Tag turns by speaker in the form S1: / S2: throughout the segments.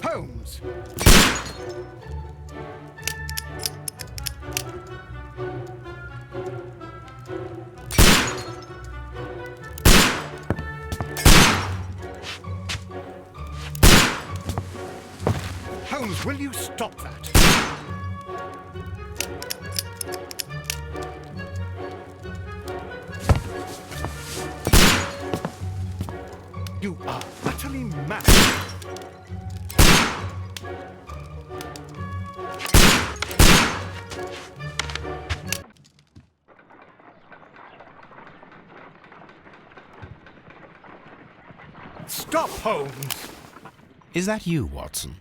S1: Holmes! Holmes, will you stop that? You are utterly mad. Stop, Holmes!
S2: Is that you, Watson?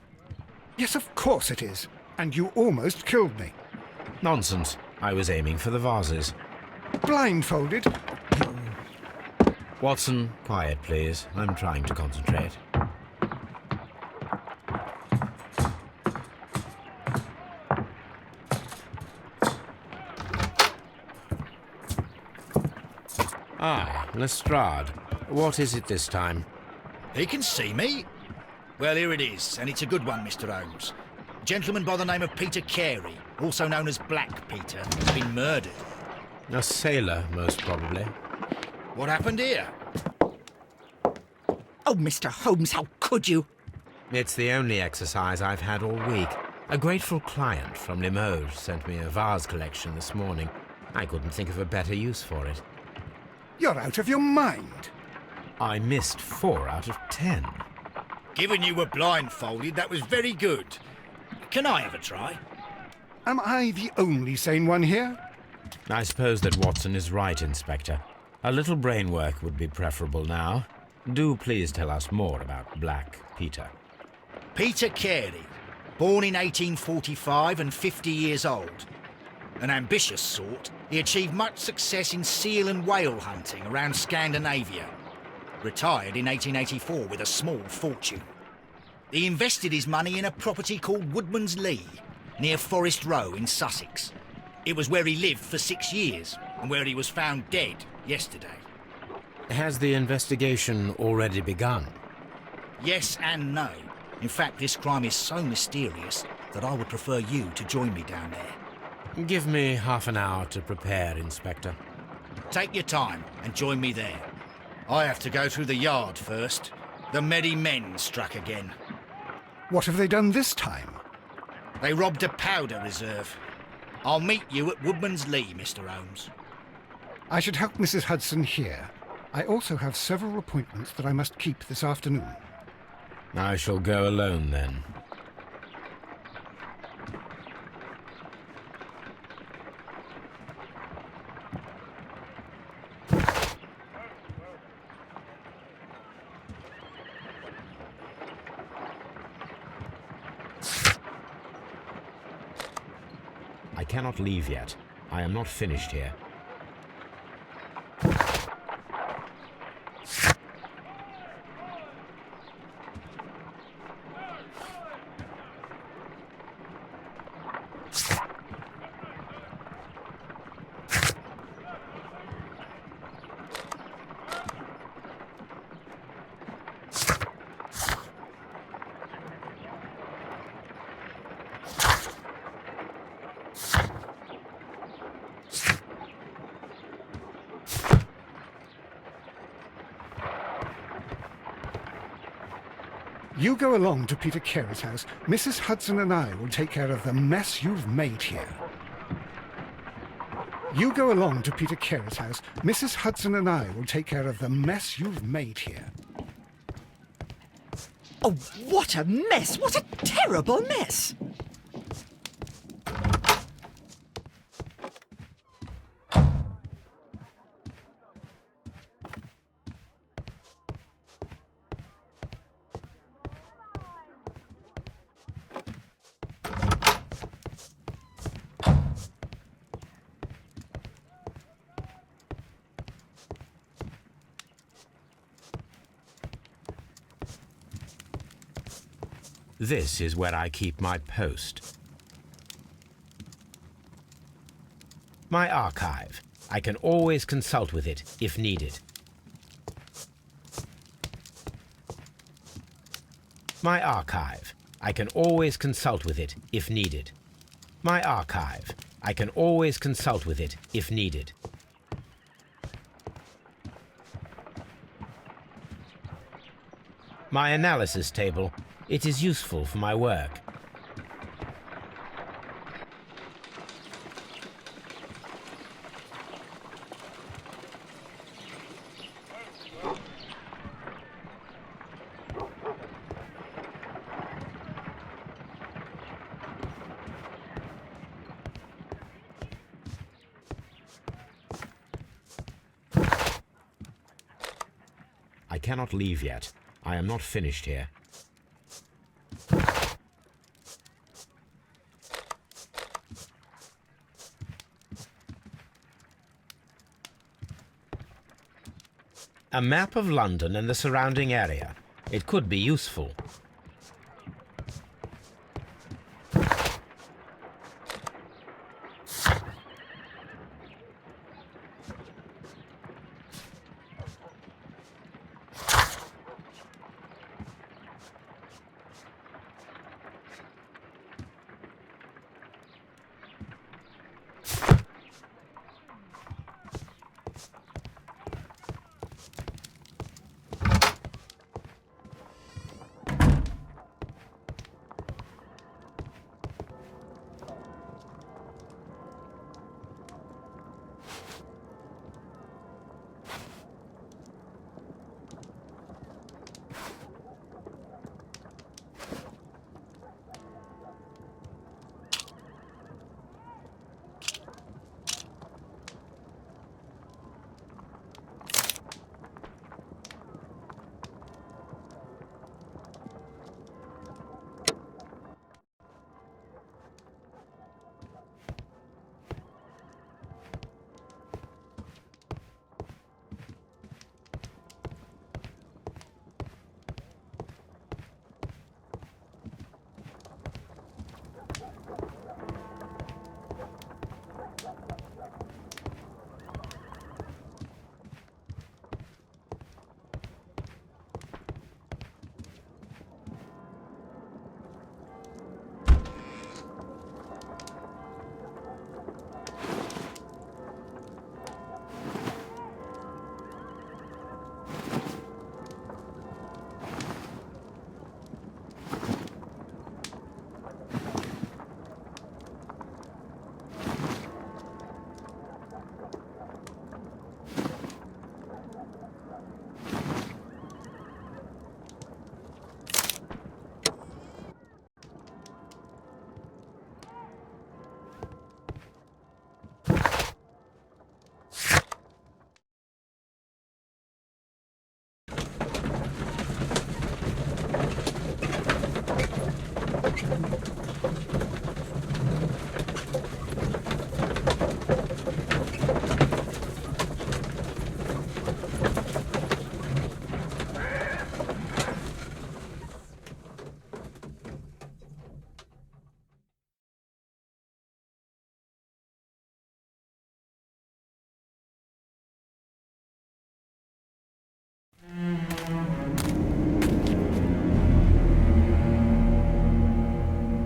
S1: Yes, of course it is. And you almost killed me.
S2: Nonsense. I was aiming for the vases.
S1: Blindfolded?
S2: Watson, quiet, please. I'm trying to concentrate. Ah, Lestrade. What is it this time?
S3: He can see me. Well, here it is, and it's a good one, Mr. Holmes. A gentleman by the name of Peter Carey, also known as Black Peter, has been murdered.
S2: A sailor, most probably.
S3: What happened here?
S4: Oh, Mr. Holmes, how could you?
S2: It's the only exercise I've had all week. A grateful client from Limoges sent me a vase collection this morning. I couldn't think of a better use for it.
S1: You're out of your mind.
S2: I missed 4 out of 10.
S3: Given you were blindfolded, that was very good. Can I have a try?
S1: Am I the only sane one here?
S2: I suppose that Watson is right, Inspector. A little brain work would be preferable now. Do please tell us more about Black Peter.
S3: Peter Carey, born in 1845 and 50 years old. An ambitious sort, he achieved much success in seal and whale hunting around Scandinavia. Retired in 1884 with a small fortune. He invested his money in a property called Woodman's Lee, near Forest Row in Sussex. It was where he lived for 6 years, and where he was found dead yesterday.
S2: Has the investigation already begun?
S3: Yes and no. In fact, this crime is so mysterious that I would prefer you to join me down there.
S2: Give me half an hour to prepare, Inspector.
S3: Take your time and join me there. I have to go through the yard first. The merry men struck again.
S1: What have they done this time?
S3: They robbed a powder reserve. I'll meet you at Woodman's Lee, Mr. Holmes.
S1: I should help Mrs. Hudson here. I also have several appointments that I must keep this afternoon.
S2: I shall go alone, then. I cannot leave yet. I am not finished here.
S1: You go along to Peter Carey's house. Mrs. Hudson and I will take care of the mess you've made here. You go along to Peter Carey's house. Mrs. Hudson and I will take care of the mess you've made here.
S4: Oh, what a mess! What a terrible mess!
S2: This is where I keep my post. My archive. I can always consult with it if needed. My archive. I can always consult with it if needed. My archive. I can always consult with it if needed. My analysis table. It is useful for my work. I cannot leave yet. I am not finished here. A map of London and the surrounding area. It could be useful.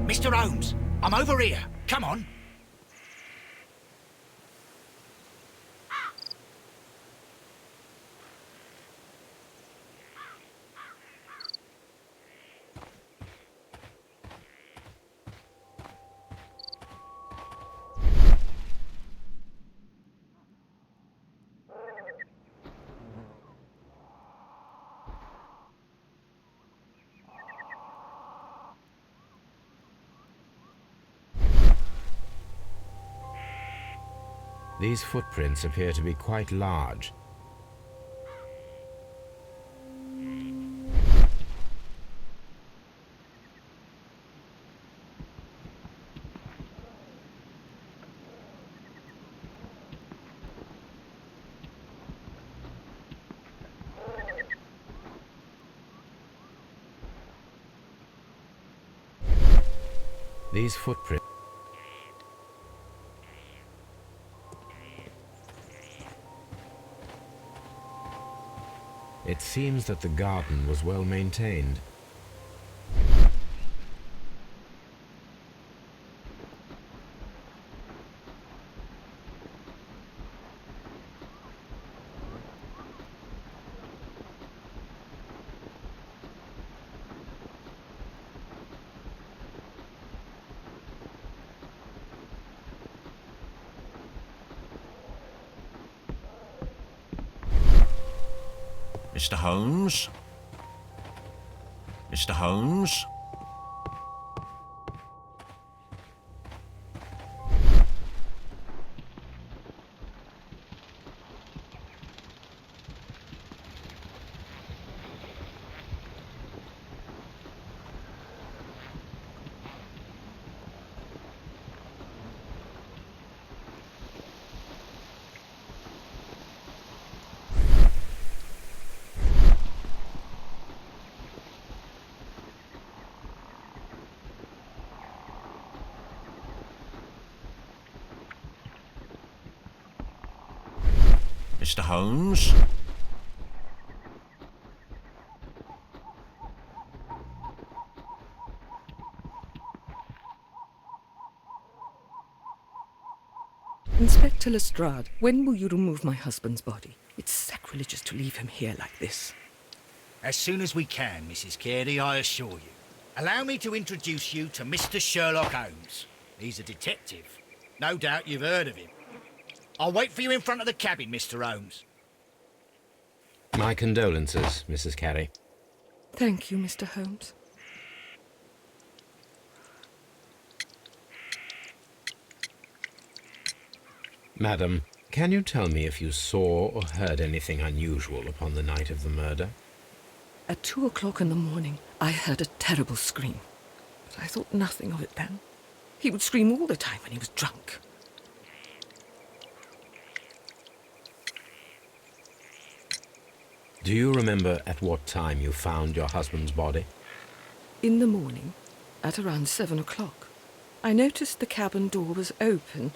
S3: Mr. Holmes, I'm over here. Come on.
S2: These footprints appear to be quite large. These footprints. It seems that the garden was well maintained.
S5: Mr. Holmes? Mr. Holmes? Mr. Holmes?
S4: Inspector Lestrade, when will you remove my husband's body? It's sacrilegious to leave him here like this.
S3: As soon as we can, Mrs. Carey, I assure you. Allow me to introduce you to Mr. Sherlock Holmes. He's a detective. No doubt you've heard of him. I'll wait for you in front of the cabin, Mr. Holmes.
S2: My condolences, Mrs. Carey.
S4: Thank you, Mr. Holmes.
S2: Madam, can you tell me if you saw or heard anything unusual upon the night of the murder?
S4: At 2 o'clock in the morning, I heard a terrible scream. But I thought nothing of it then. He would scream all the time when he was drunk.
S2: Do you remember at what time you found your husband's body?
S4: In the morning, at around 7 o'clock, I noticed the cabin door was open,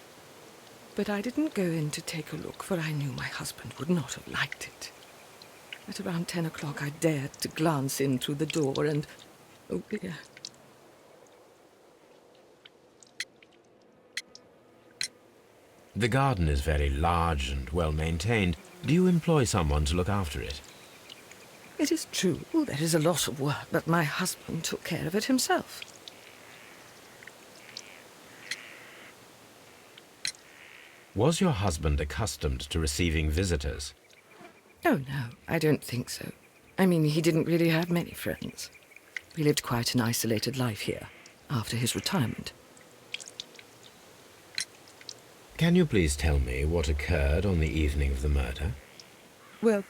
S4: but I didn't go in to take a look, for I knew my husband would not have liked it. At around 10 o'clock, I dared to glance in through the door and... oh dear.
S2: The garden is very large and well maintained. Do you employ someone to look after it?
S4: It is true, there is a lot of work, but my husband took care of it himself.
S2: Was your husband accustomed to receiving visitors?
S4: Oh, no, I don't think so. I mean, he didn't really have many friends. He lived quite an isolated life here, after his retirement.
S2: Can you please tell me what occurred on the evening of the murder?
S4: Well,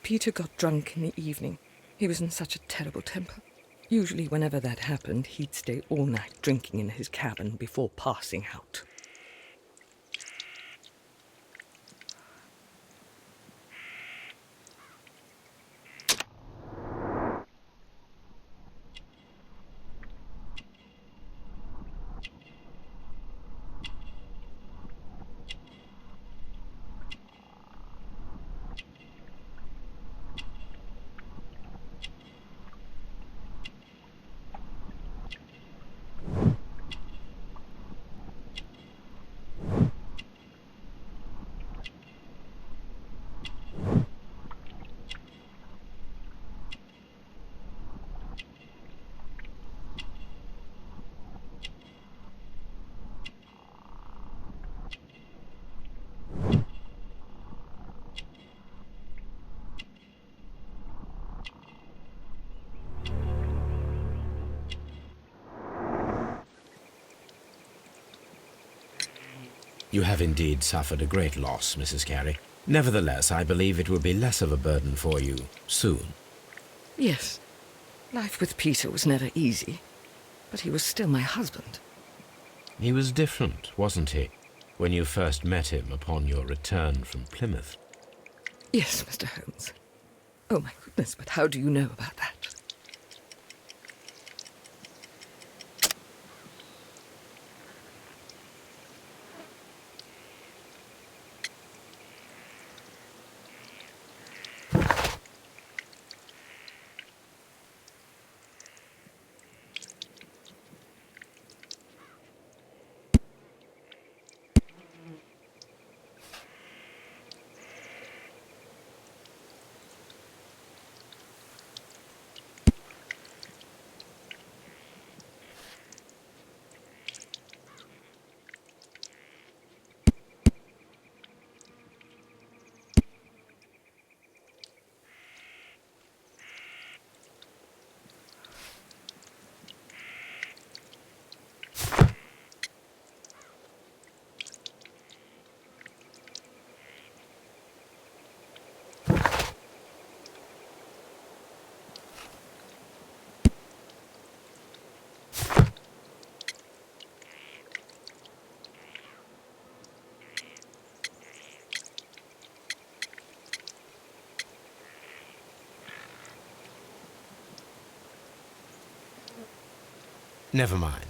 S4: Peter got drunk in the evening. He was in such a terrible temper. Usually, whenever that happened, he'd stay all night drinking in his cabin before passing out.
S2: You have indeed suffered a great loss, Mrs. Carey. Nevertheless, I believe it will be less of a burden for you soon.
S4: Yes, life with Peter was never easy, but he was still my husband.
S2: He was different, wasn't he, when you first met him upon your return from Plymouth?
S4: Yes, Mr. Holmes. Oh, my goodness, but how do you know about that?
S2: Never mind.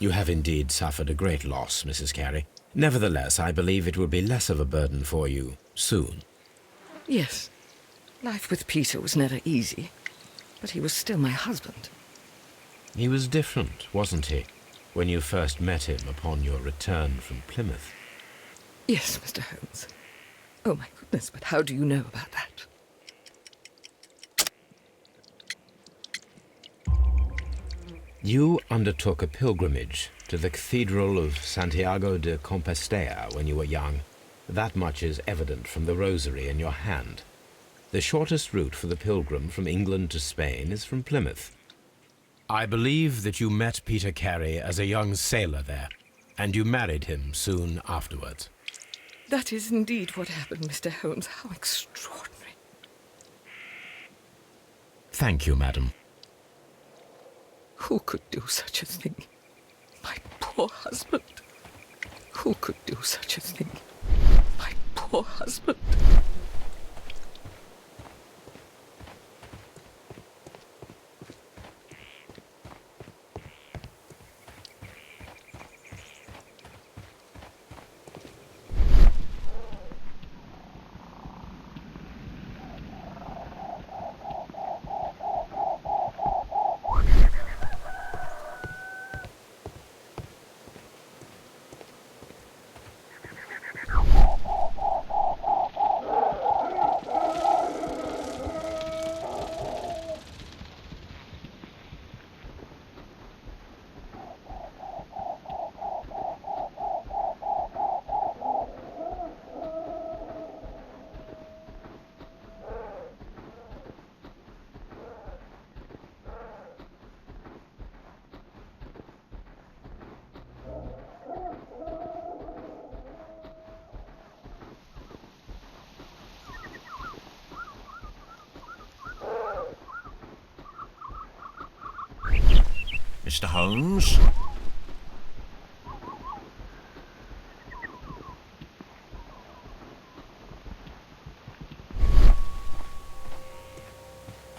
S2: You have indeed suffered a great loss, Mrs. Carey. Nevertheless, I believe it will be less of a burden for you soon.
S4: Yes, life with Peter was never easy, but he was still my husband.
S2: He was different, wasn't he, when you first met him upon your return from Plymouth?
S4: Yes, Mr. Holmes. Oh, my goodness, but how do you know about that?
S2: You undertook a pilgrimage to the Cathedral of Santiago de Compostela when you were young. That much is evident from the rosary in your hand. The shortest route for the pilgrim from England to Spain is from Plymouth. I believe that you met Peter Carey as a young sailor there, and you married him soon afterwards.
S4: That is indeed what happened, Mr. Holmes. How extraordinary.
S2: Thank you, madam.
S4: Who could do such a thing? My poor husband. Who could do such a thing? My poor husband.
S5: Mr. Holmes?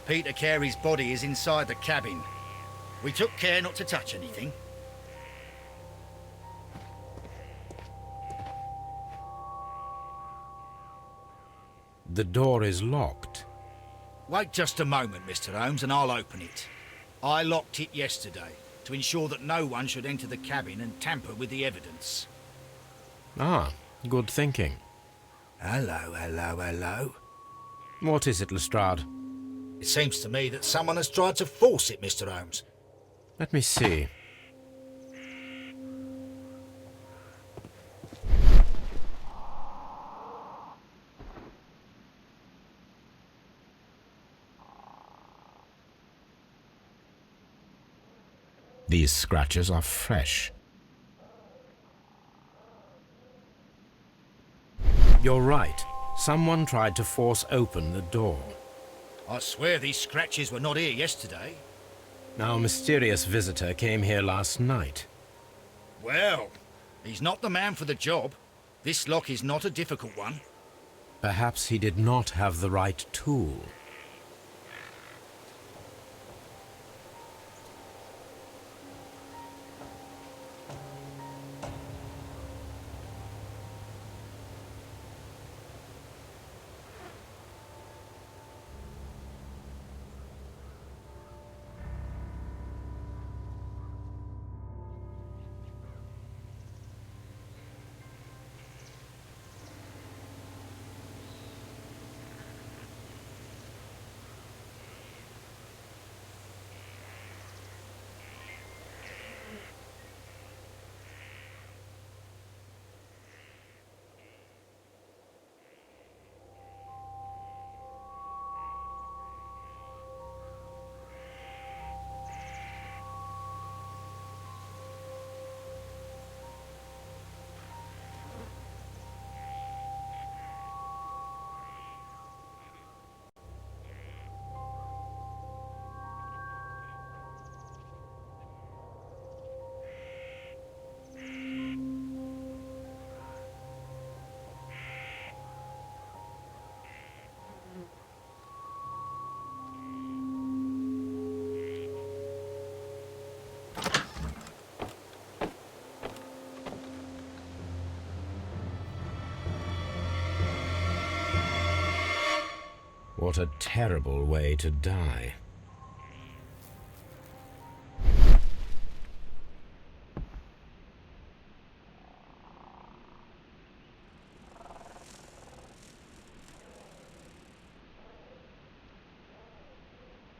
S3: Peter Carey's body is inside the cabin. We took care not to touch anything.
S2: The door is locked.
S3: Wait just a moment, Mr. Holmes, and I'll open it. I locked it yesterday to ensure that no one should enter the cabin and tamper with the evidence.
S2: Ah, good thinking.
S3: Hello, hello, hello.
S2: What is it, Lestrade?
S3: It seems to me that someone has tried to force it, Mr. Holmes.
S2: Let me see. These scratches are fresh. You're right. Someone tried to force open the door.
S3: I swear these scratches were not here yesterday.
S2: Our mysterious visitor came here last night.
S3: Well, he's not the man for the job. This lock is not a difficult one.
S2: Perhaps he did not have the right tool. What a terrible way to die.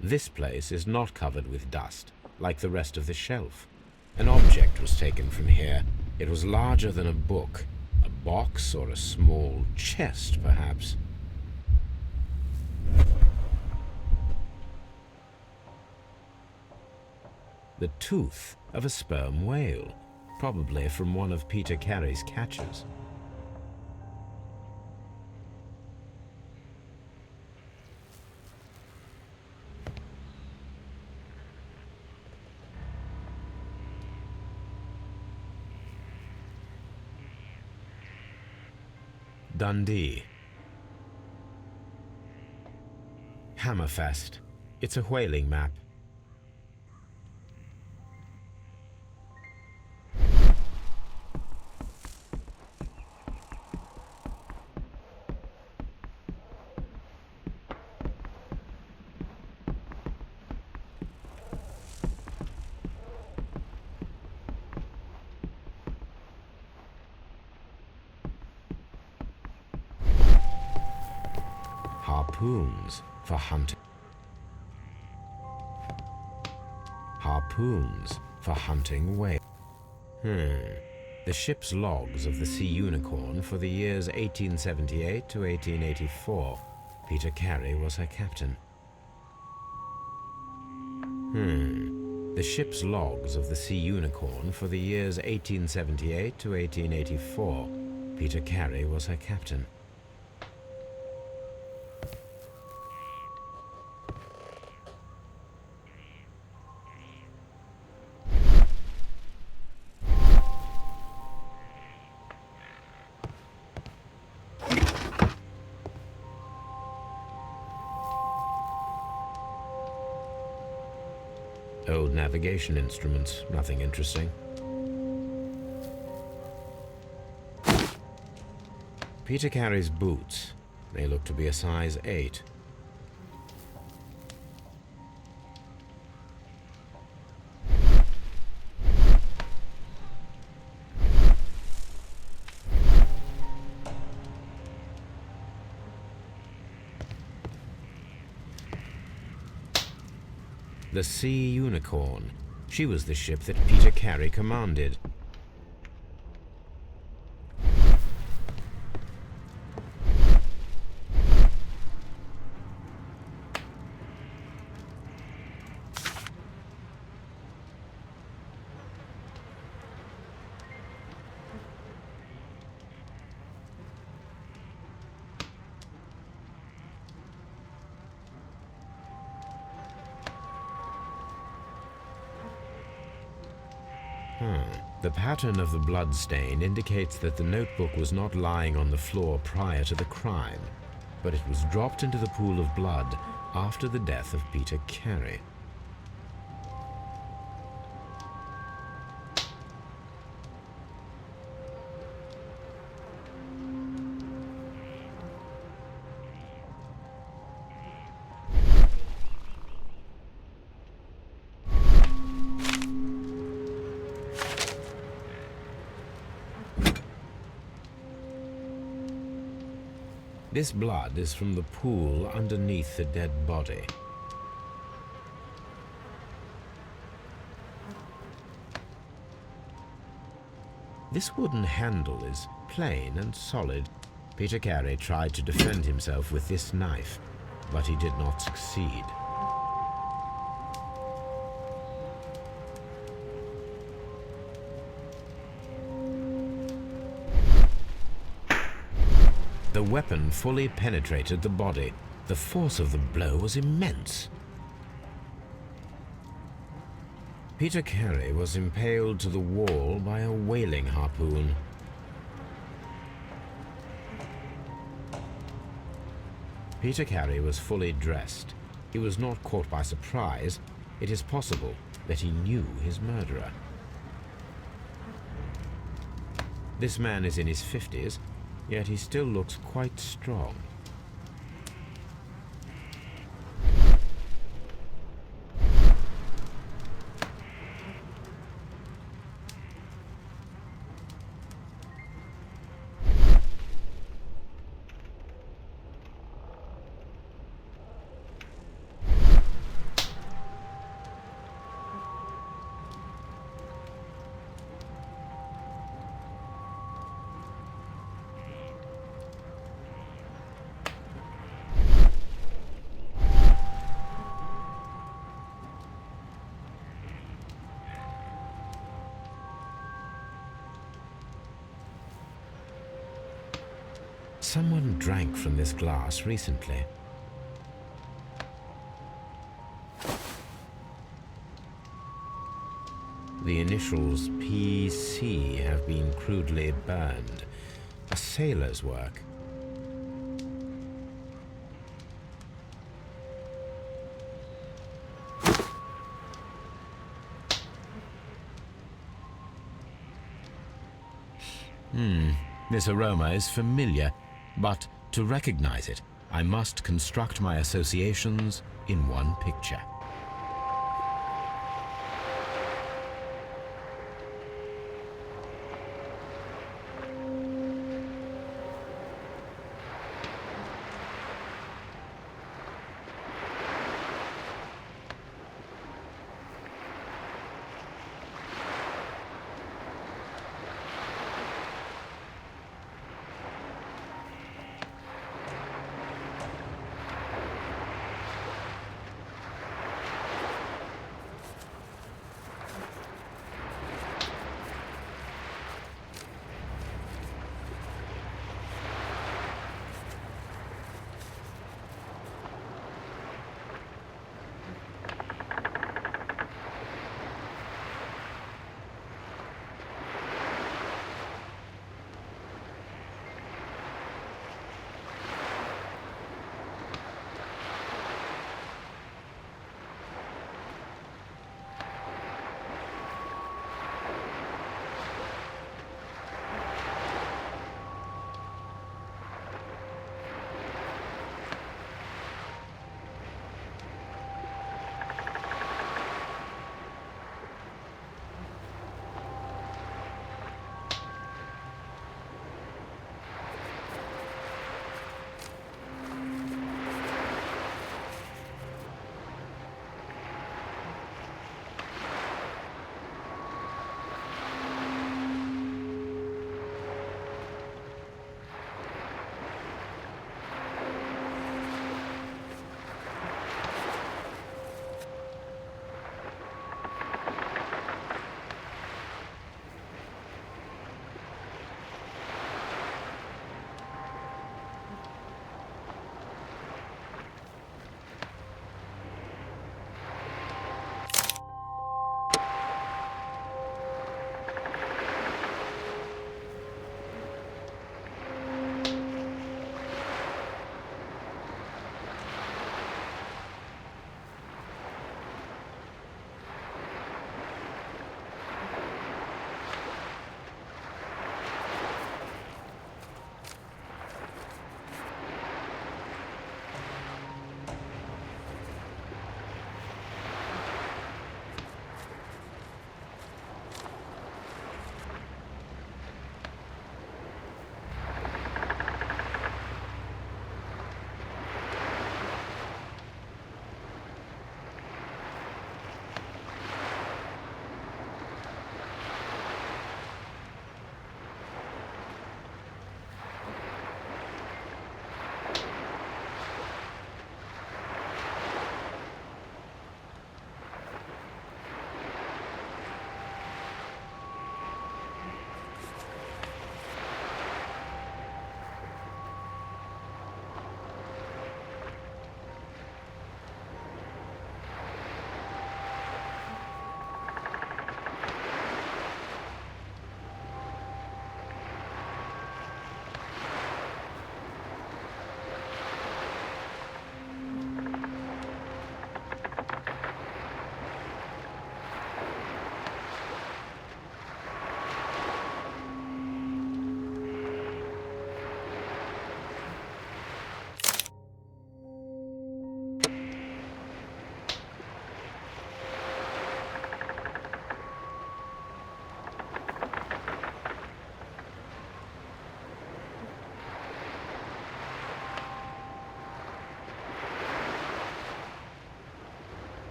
S2: This place is not covered with dust, like the rest of the shelf. An object was taken from here. It was larger than a book, a box or a small chest, perhaps. The tooth of a sperm whale, probably from one of Peter Carey's catches. Dundee. Hammerfest. It's a whaling map. Harpoons for hunting. Harpoons for hunting whale. The ship's logs of the Sea Unicorn for the years 1878 to 1884. Peter Carey was her captain. The ship's logs of the Sea Unicorn for the years 1878 to 1884. Peter Carey was her captain. Old navigation instruments, nothing interesting. Peter Carey's boots. They look to be a size 8. The Sea Unicorn. She was the ship that Peter Carey commanded. The pattern of the blood stain indicates that the notebook was not lying on the floor prior to the crime, but it was dropped into the pool of blood after the death of Peter Carey. This blood is from the pool underneath the dead body. This wooden handle is plain and solid. Peter Carey tried to defend himself with this knife, but he did not succeed. The weapon fully penetrated the body. The force of the blow was immense. Peter Carey was impaled to the wall by a whaling harpoon. Peter Carey was fully dressed. He was not caught by surprise. It is possible that he knew his murderer. This man is in his 50s. Yet he still looks quite strong. Someone drank from this glass recently. The initials PC have been crudely burned. A sailor's work. This aroma is familiar, but to recognize it, I must construct my associations in one picture.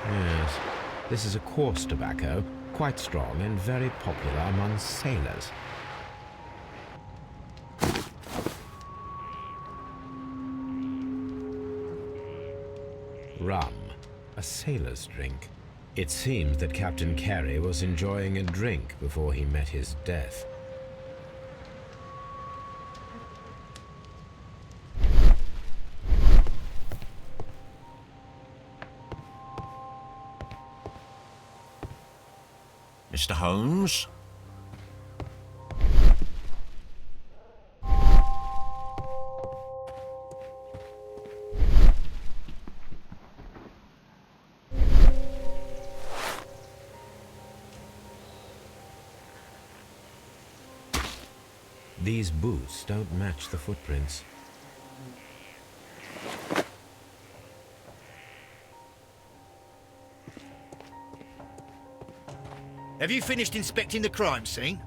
S2: Yes. This is a coarse tobacco, quite strong and very popular among sailors. Rum, a sailor's drink. It seemed that Captain Carey was enjoying a drink before he met his death.
S5: Mr. Holmes?
S2: These boots don't match the footprints.
S3: Have you finished inspecting the crime scene?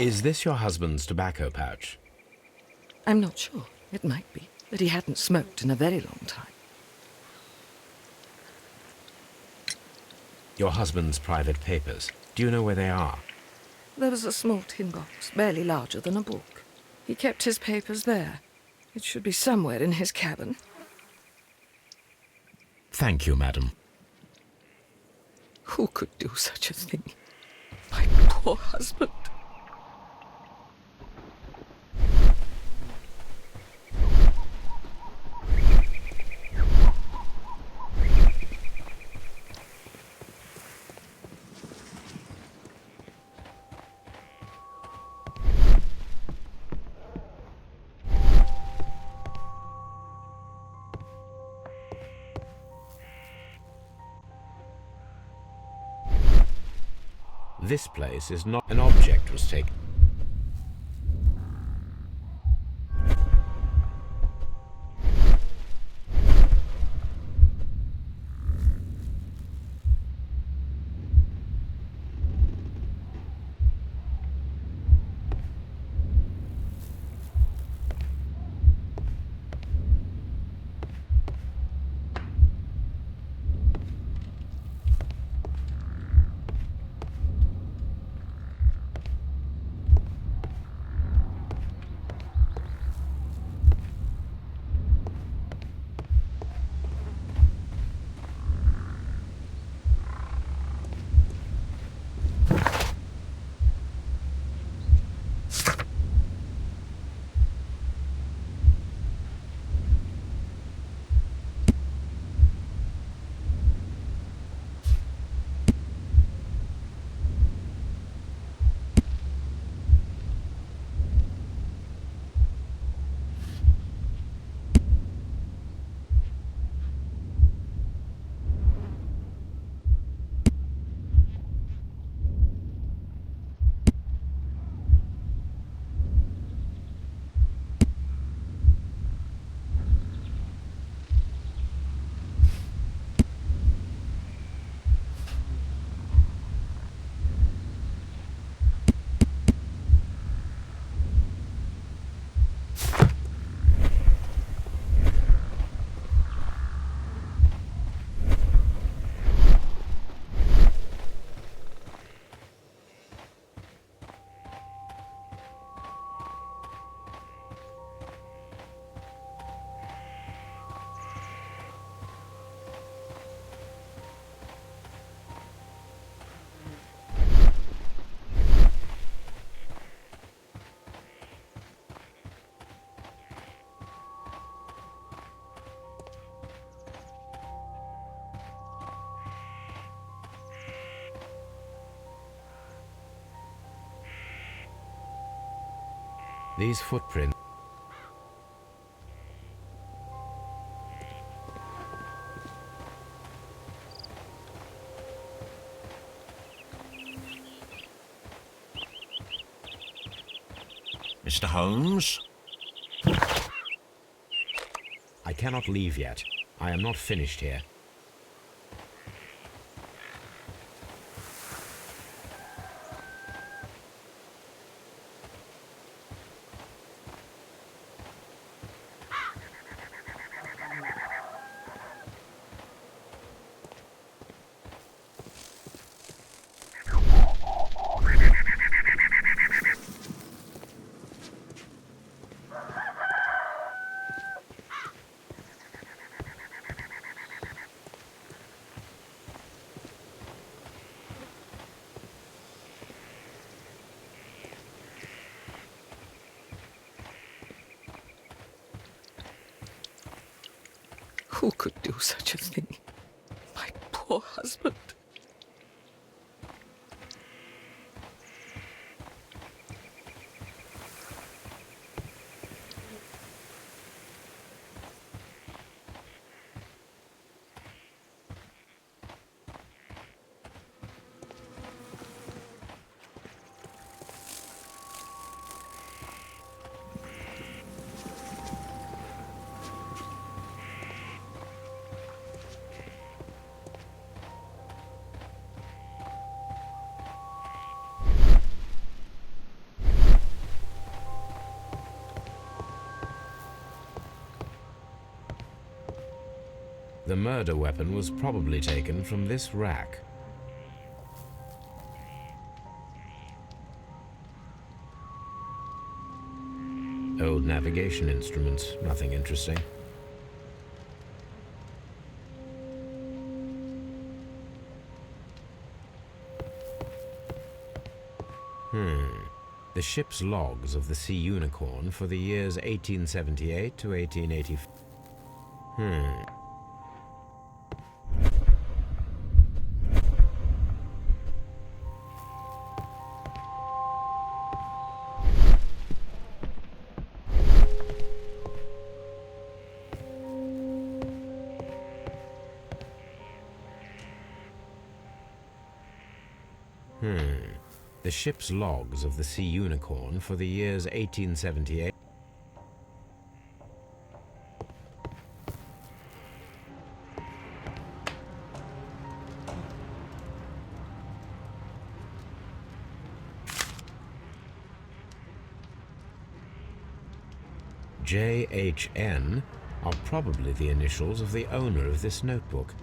S2: Is this your husband's tobacco pouch?
S4: I'm not sure. It might be, but he hadn't smoked in a very long time.
S2: Your husband's private papers. Do you know where they are?
S4: There was a small tin box, barely larger than a book. He kept his papers there. It should be somewhere in his cabin.
S2: Thank you, madam.
S4: Who could do such a thing? My poor husband.
S2: This place is not... An object was taken. These footprints...
S5: Mr. Holmes?
S2: I cannot leave yet. I am not finished here.
S4: Who could do such a thing? My poor husband.
S2: The murder weapon was probably taken from this rack. Old navigation instruments, nothing interesting. The ship's logs of the Sea Unicorn for the years 1878 to 1884. The ship's logs of the Sea Unicorn for the years 1878. JHN are probably the initials of the owner of this notebook.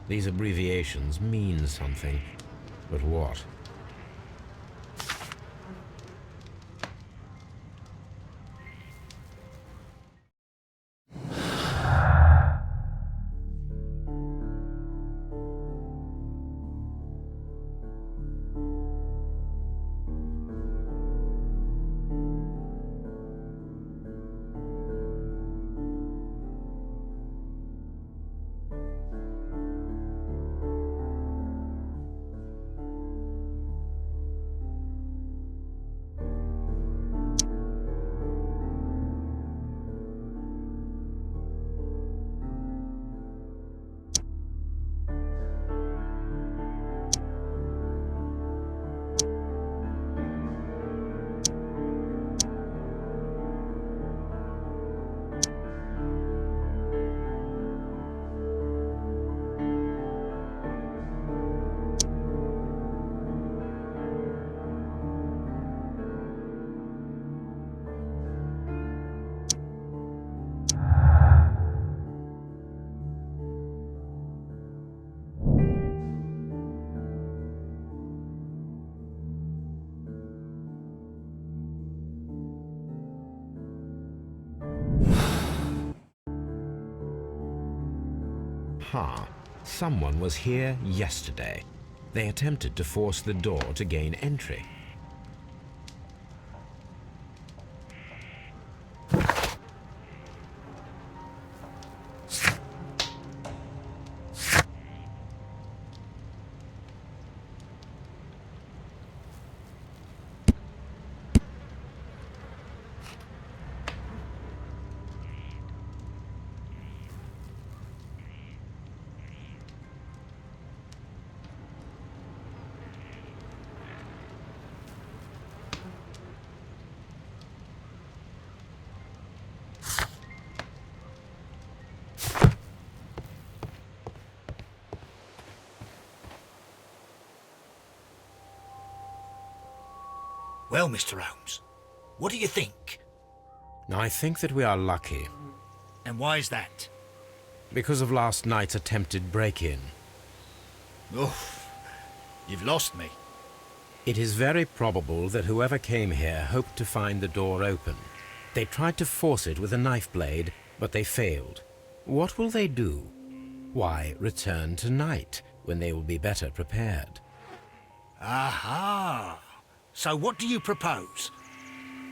S2: These abbreviations mean something, but what? Someone was here yesterday. They attempted to force the door to gain entry.
S3: Well, Mr. Holmes, what do you think?
S2: I think that we are lucky
S3: And why is that?
S2: because of last night's attempted break-in.
S3: Oof, you've lost me.
S2: It is very probable that whoever came here hoped to find the door open. They tried to force it with a knife blade, but they failed. What will they do? Why, return tonight, when they will be better prepared.
S3: Aha! So what do you propose?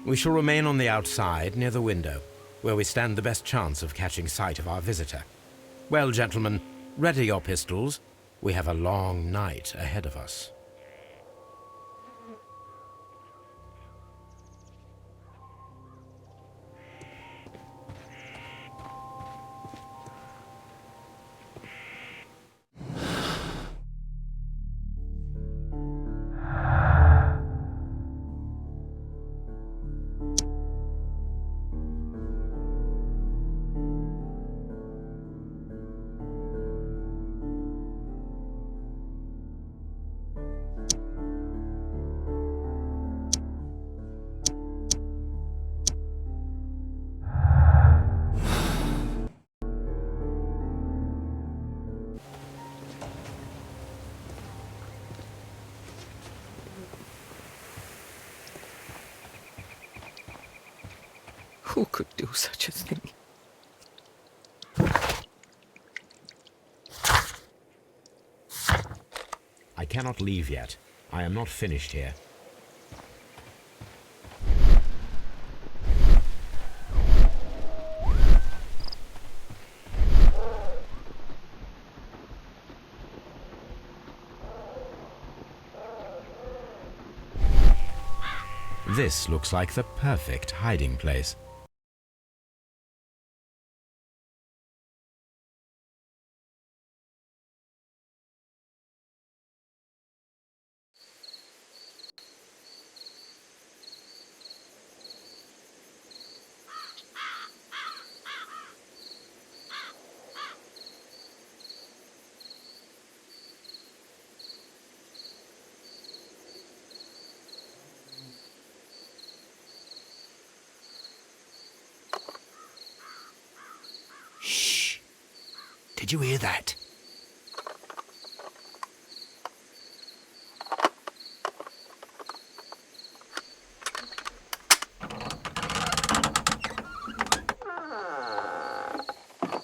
S2: We shall remain on the outside, near the window, where we stand the best chance of catching sight of our visitor. Well, gentlemen, ready your pistols. We have a long night ahead of us.
S4: Who could do such a thing?
S2: I cannot leave yet. I am not finished here. This looks like the perfect hiding place.
S3: Shh! Did you hear that?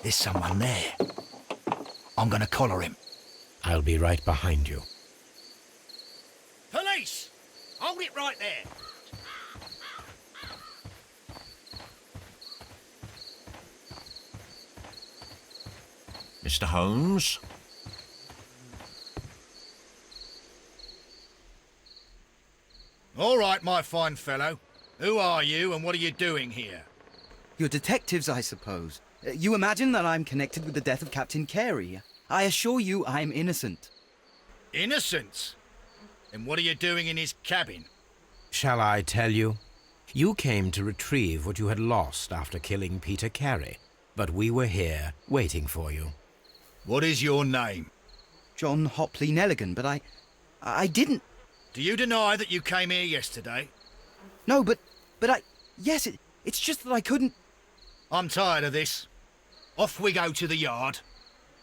S3: There's someone there. I'm gonna collar him.
S2: I'll be right behind you.
S3: Police! Hold it right there!
S5: Mr. Holmes?
S3: All right, my fine fellow. Who are you and what are you doing here?
S6: You're detectives, I suppose. You imagine that I'm connected with the death of Captain Carey. I assure you I'm innocent.
S3: Innocent? And what are you doing in his cabin?
S2: Shall I tell you? You came to retrieve what you had lost after killing Peter Carey, but we were here, waiting for you.
S3: What is your name?
S6: John Hopley Nelligan, but I didn't...
S3: Do you deny that you came here yesterday?
S6: No, but yes, it's just that I couldn't...
S3: I'm tired of this. Off we go to the yard.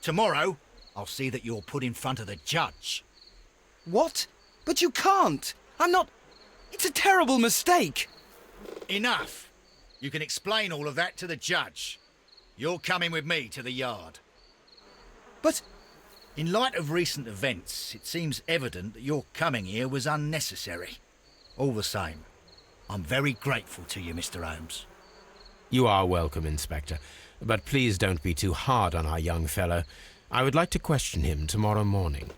S3: Tomorrow, I'll see that you're put in front of the judge.
S6: What? But you can't! I'm not... It's a terrible mistake!
S3: Enough. You can explain all of that to the judge. You're coming with me to the yard.
S6: But...
S3: In light of recent events, it seems evident that your coming here was unnecessary. All the same, I'm very grateful to you, Mr. Holmes.
S2: You are welcome, Inspector, but please don't be too hard on our young fellow. I would like to question him tomorrow morning.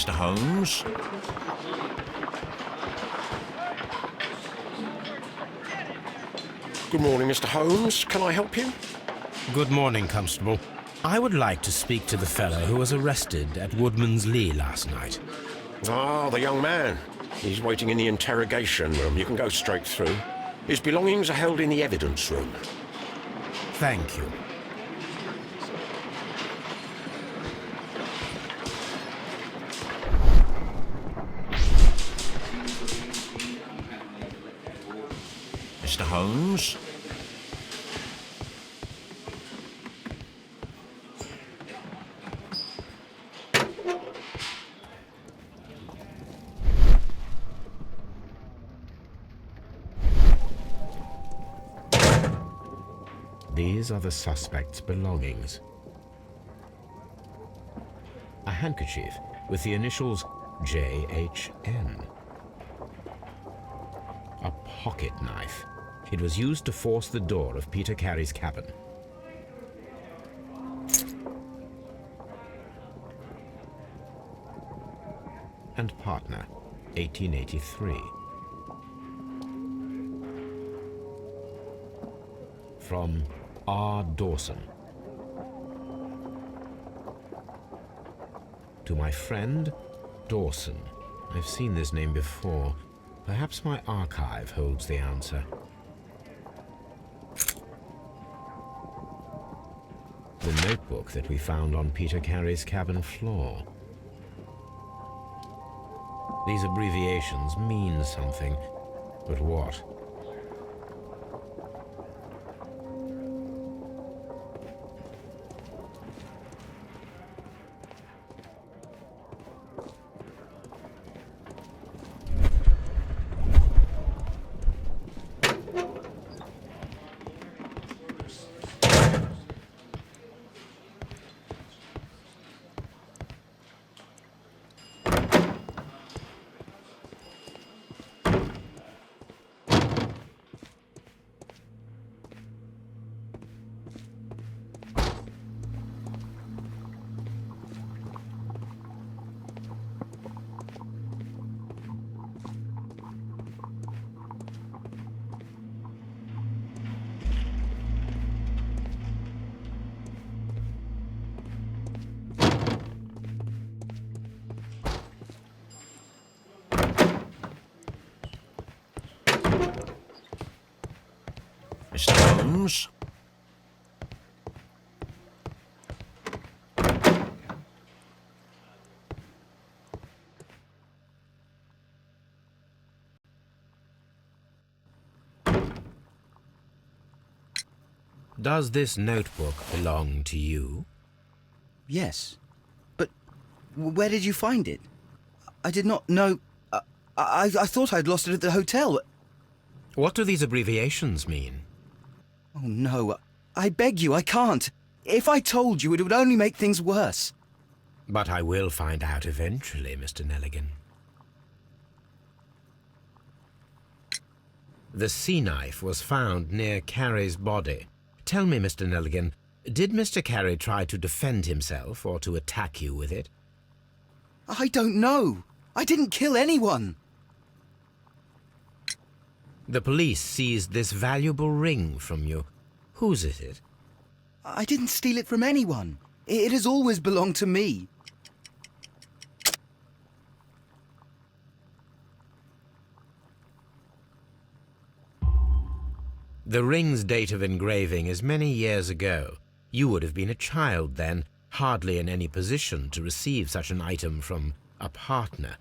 S5: Mr. Holmes?
S7: Good morning, Mr. Holmes. Can I help you?
S2: Good morning, Constable. I would like to speak to the fellow who was arrested at Woodman's Lee last night.
S7: Ah, the young man. He's waiting in the interrogation room. You can go straight through. His belongings are held in the evidence room.
S2: Thank you.
S5: Mr. Holmes?
S2: These are the suspect's belongings. A handkerchief with the initials JHN. A pocket knife. It was used to force the door of Peter Carey's cabin. And partner, 1883. From R. Dawson. To my friend, Dawson. I've seen this name before. Perhaps my archive holds the answer. The notebook that we found on Peter Carey's cabin floor. These abbreviations mean something, but what?
S5: Mr. Holmes?
S2: Does this notebook belong to you?
S6: Yes. But where did you find it? I did not know... I thought I'd lost it at the hotel.
S2: What do these abbreviations mean?
S6: Oh, no. I beg you, I can't. If I told you, it would only make things worse.
S2: But I will find out eventually, Mr. Nelligan. The sea knife was found near Carey's body. Tell me, Mr. Nelligan, did Mr. Carey try to defend himself or to attack you with it?
S6: I don't know. I didn't kill anyone.
S2: The police seized this valuable ring from you. Whose is it?
S6: I didn't steal it from anyone. It has always belonged to me.
S2: The ring's date of engraving is many years ago. You would have been a child then, hardly in any position to receive such an item from a partner.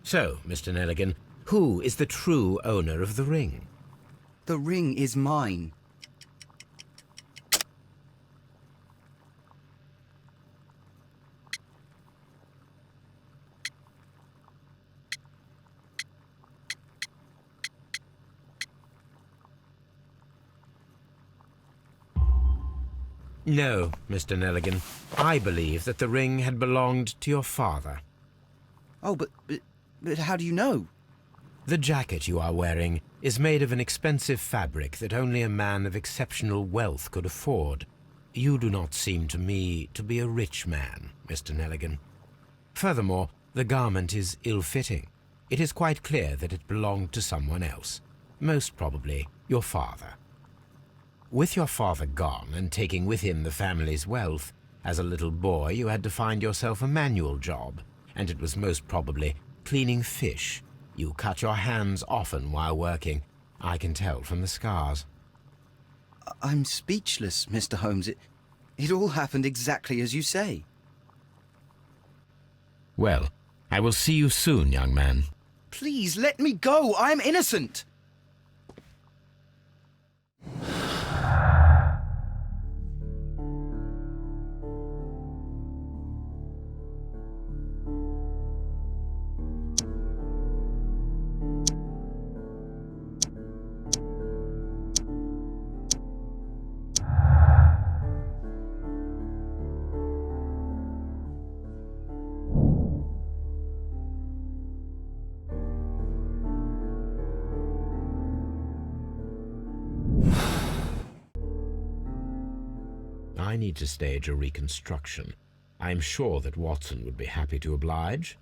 S2: So, Mr. Nelligan, who is the true owner of the ring?
S6: The ring is mine.
S2: No, Mr. Nelligan. I believe that the ring had belonged to your father.
S6: Oh, but how do you know?
S2: The jacket you are wearing is made of an expensive fabric that only a man of exceptional wealth could afford. You do not seem to me to be a rich man, Mr. Nelligan. Furthermore, the garment is ill-fitting. It is quite clear that it belonged to someone else, most probably your father. With your father gone and taking with him the family's wealth, as a little boy you had to find yourself a manual job, and it was most probably cleaning fish. You cut your hands often while working. I can tell from the scars.
S6: I'm speechless, Mr. Holmes. It all happened exactly as you say.
S2: Well, I will see you soon, young man.
S6: Please, let me go! I'm innocent!
S2: I need to stage a reconstruction. I am sure that Watson would be happy to oblige.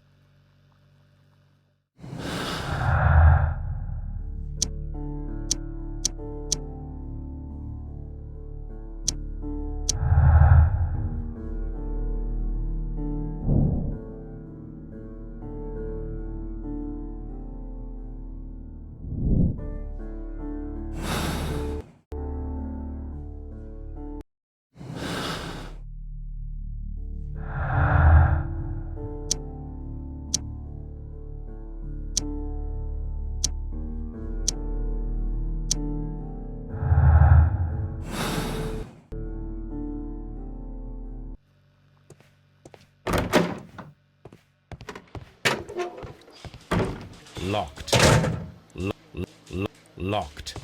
S2: Locked. Locked.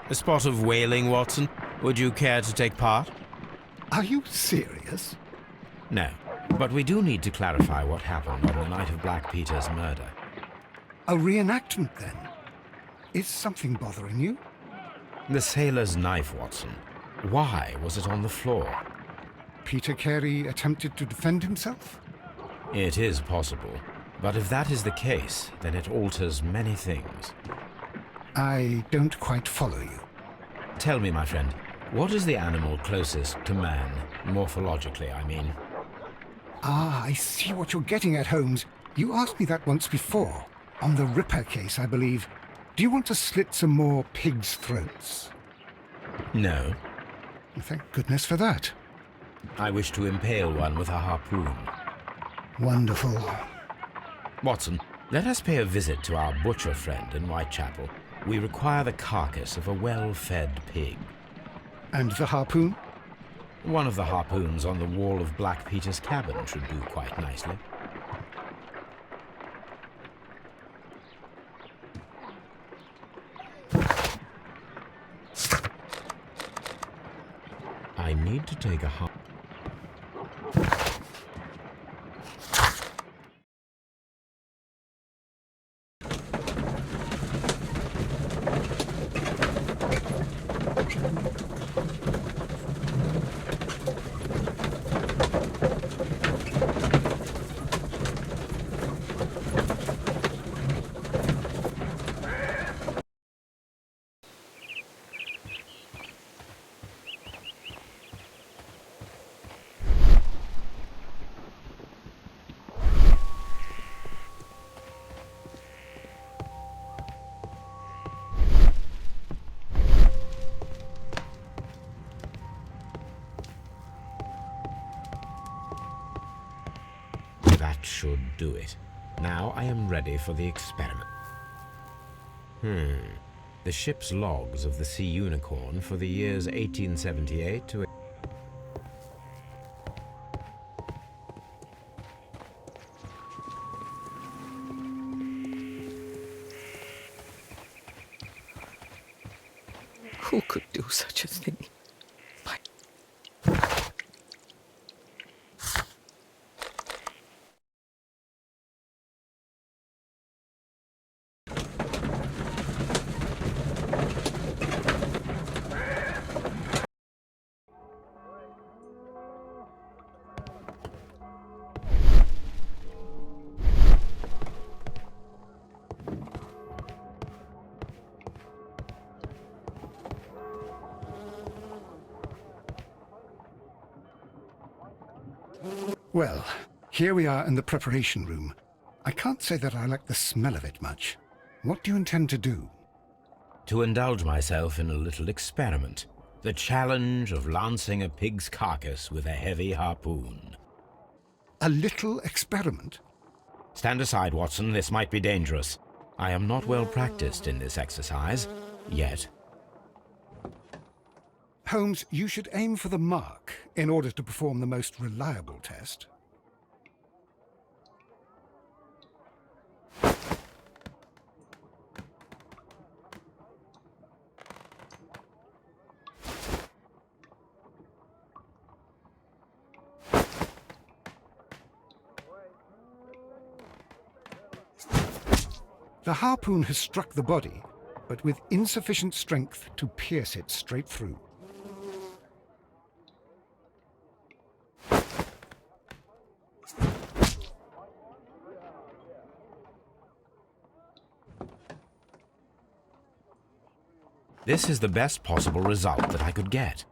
S2: A spot of whaling, Watson. Would you care to take part?
S1: Are you serious?
S2: No, but we do need to clarify what happened on the night of Black Peter's murder.
S1: A reenactment, then? Is something bothering you?
S2: The sailor's knife, Watson. Why was it on the floor?
S1: Peter Carey attempted to defend himself?
S2: It is possible, but if that is the case, then it alters many things.
S1: I don't quite follow you.
S2: Tell me, my friend, what is the animal closest to man, morphologically, I mean?
S1: Ah, I see what you're getting at, Holmes. You asked me that once before. On the Ripper case, I believe. Do you want to slit some more pigs' throats?
S2: No.
S1: Thank goodness for that.
S2: I wish to impale one with a harpoon.
S1: Wonderful.
S2: Watson, let us pay a visit to our butcher friend in Whitechapel. We require the carcass of a well-fed pig.
S1: And the harpoon?
S2: One of the harpoons on the wall of Black Peter's cabin should do quite nicely. I need to take a harpoon. That should do it. Now I am ready for the experiment. The ship's logs of the Sea Unicorn for the years 1878 to...
S4: Who could do such a thing? My...
S1: Well, here we are in the preparation room. I can't say that I like the smell of it much. What do you intend to do?
S2: To indulge myself in a little experiment. The challenge of lancing a pig's carcass with a heavy harpoon.
S1: A little experiment?
S2: Stand aside, Watson. This might be dangerous. I am not well practiced in this exercise, yet.
S1: Holmes, you should aim for the mark in order to perform the most reliable test. The harpoon has struck the body, but with insufficient strength to pierce it straight through.
S2: This is the best possible result that I could get.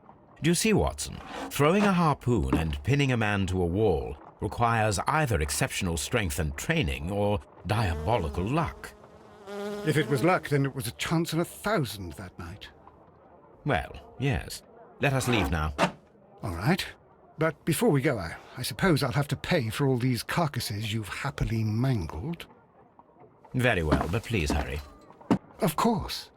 S2: Do you see, Watson? Throwing a harpoon and pinning a man to a wall requires either exceptional strength and training or diabolical luck.
S1: If it was luck, then it was a chance in 1,000 that night.
S2: Well, yes. Let us leave now.
S1: All right. But before we go, I suppose I'll have to pay for all these carcasses you've happily mangled.
S2: Very well, but please hurry.
S1: Of course.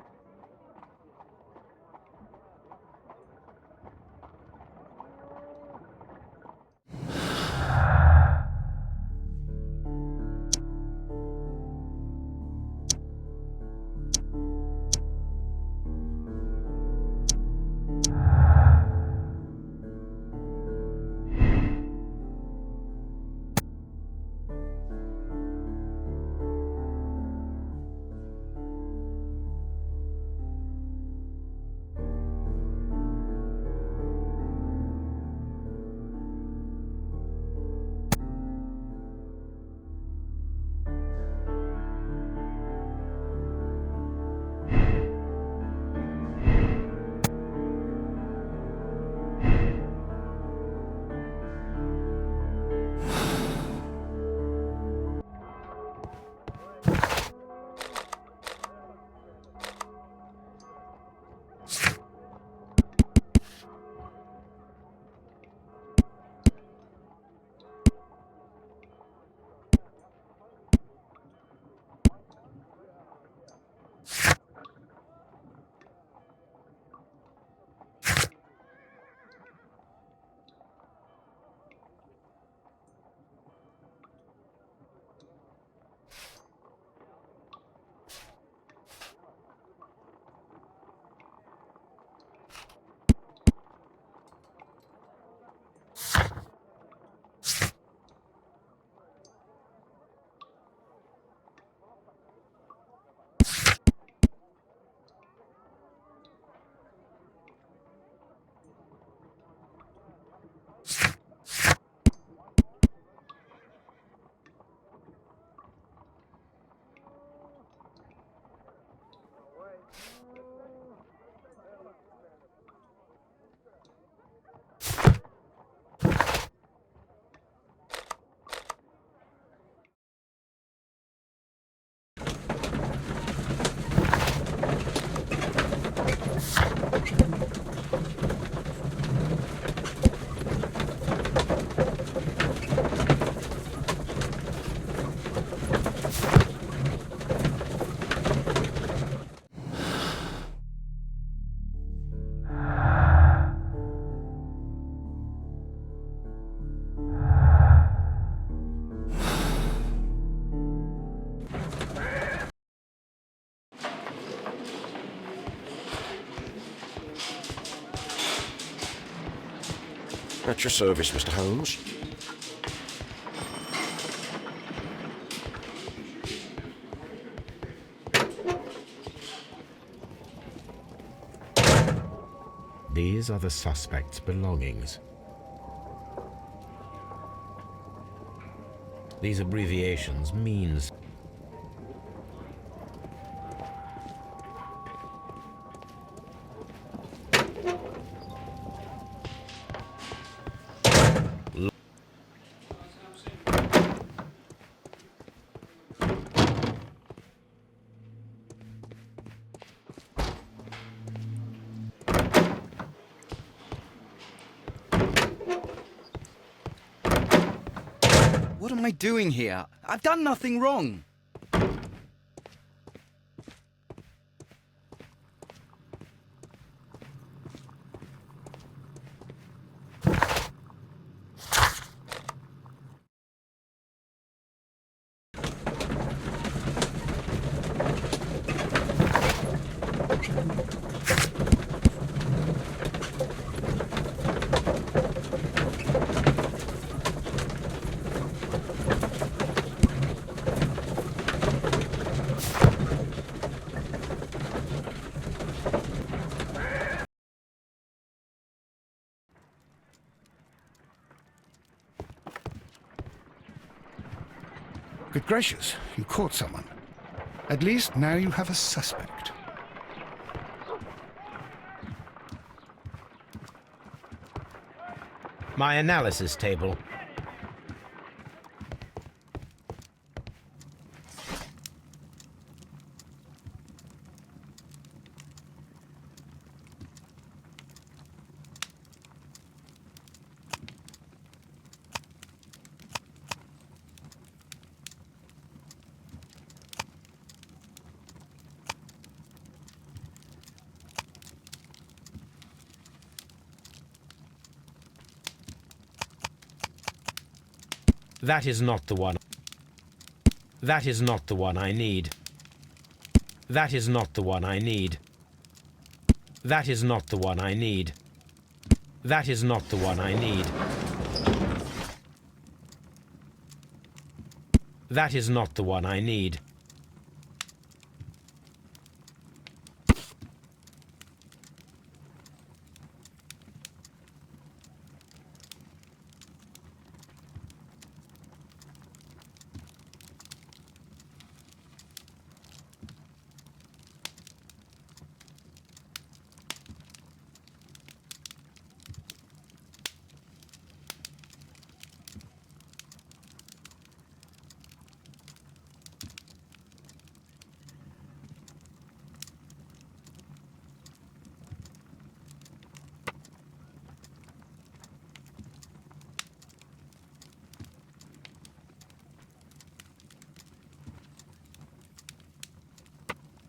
S7: At your service, Mr. Holmes.
S2: These are the suspect's belongings. These abbreviations means.
S6: What am I doing here? I've done nothing wrong.
S1: Good gracious, you caught someone. At least now you have a suspect.
S2: My analysis table. That is not the one. That is not the one I need. That is not the one I need. That is not the one I need. That is not the one I need. That is not the one I need.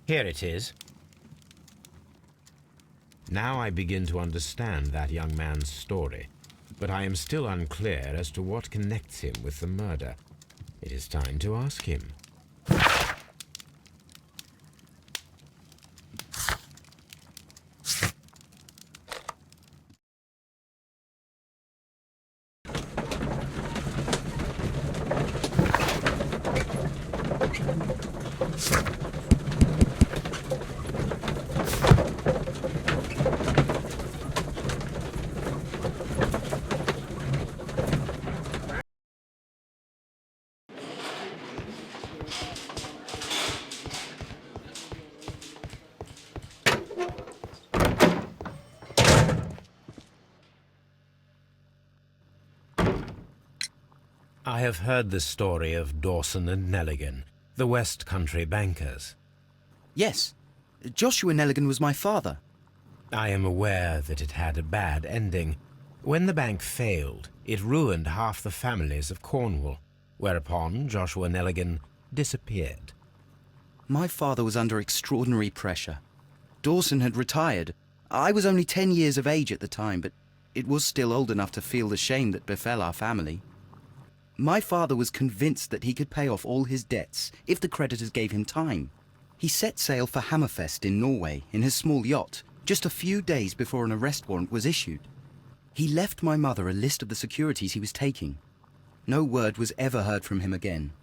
S2: Here it is. Now I begin to understand that young man's story, but I am still unclear as to what connects him with the murder. It is time to ask him. I have heard the story of Dawson and Nelligan, the West Country bankers.
S6: Yes, Joshua Nelligan was my father.
S2: I am aware that it had a bad ending. When the bank failed, it ruined half the families of Cornwall, whereupon Joshua Nelligan disappeared.
S6: My father was under extraordinary pressure. Dawson had retired. I was only 10 years of age at the time, but it was still old enough to feel the shame that befell our family. My father was convinced that he could pay off all his debts if the creditors gave him time. He set sail for Hammerfest in Norway in his small yacht just a few days before an arrest warrant was issued. He left my mother a list of the securities he was taking. No word was ever heard from him again.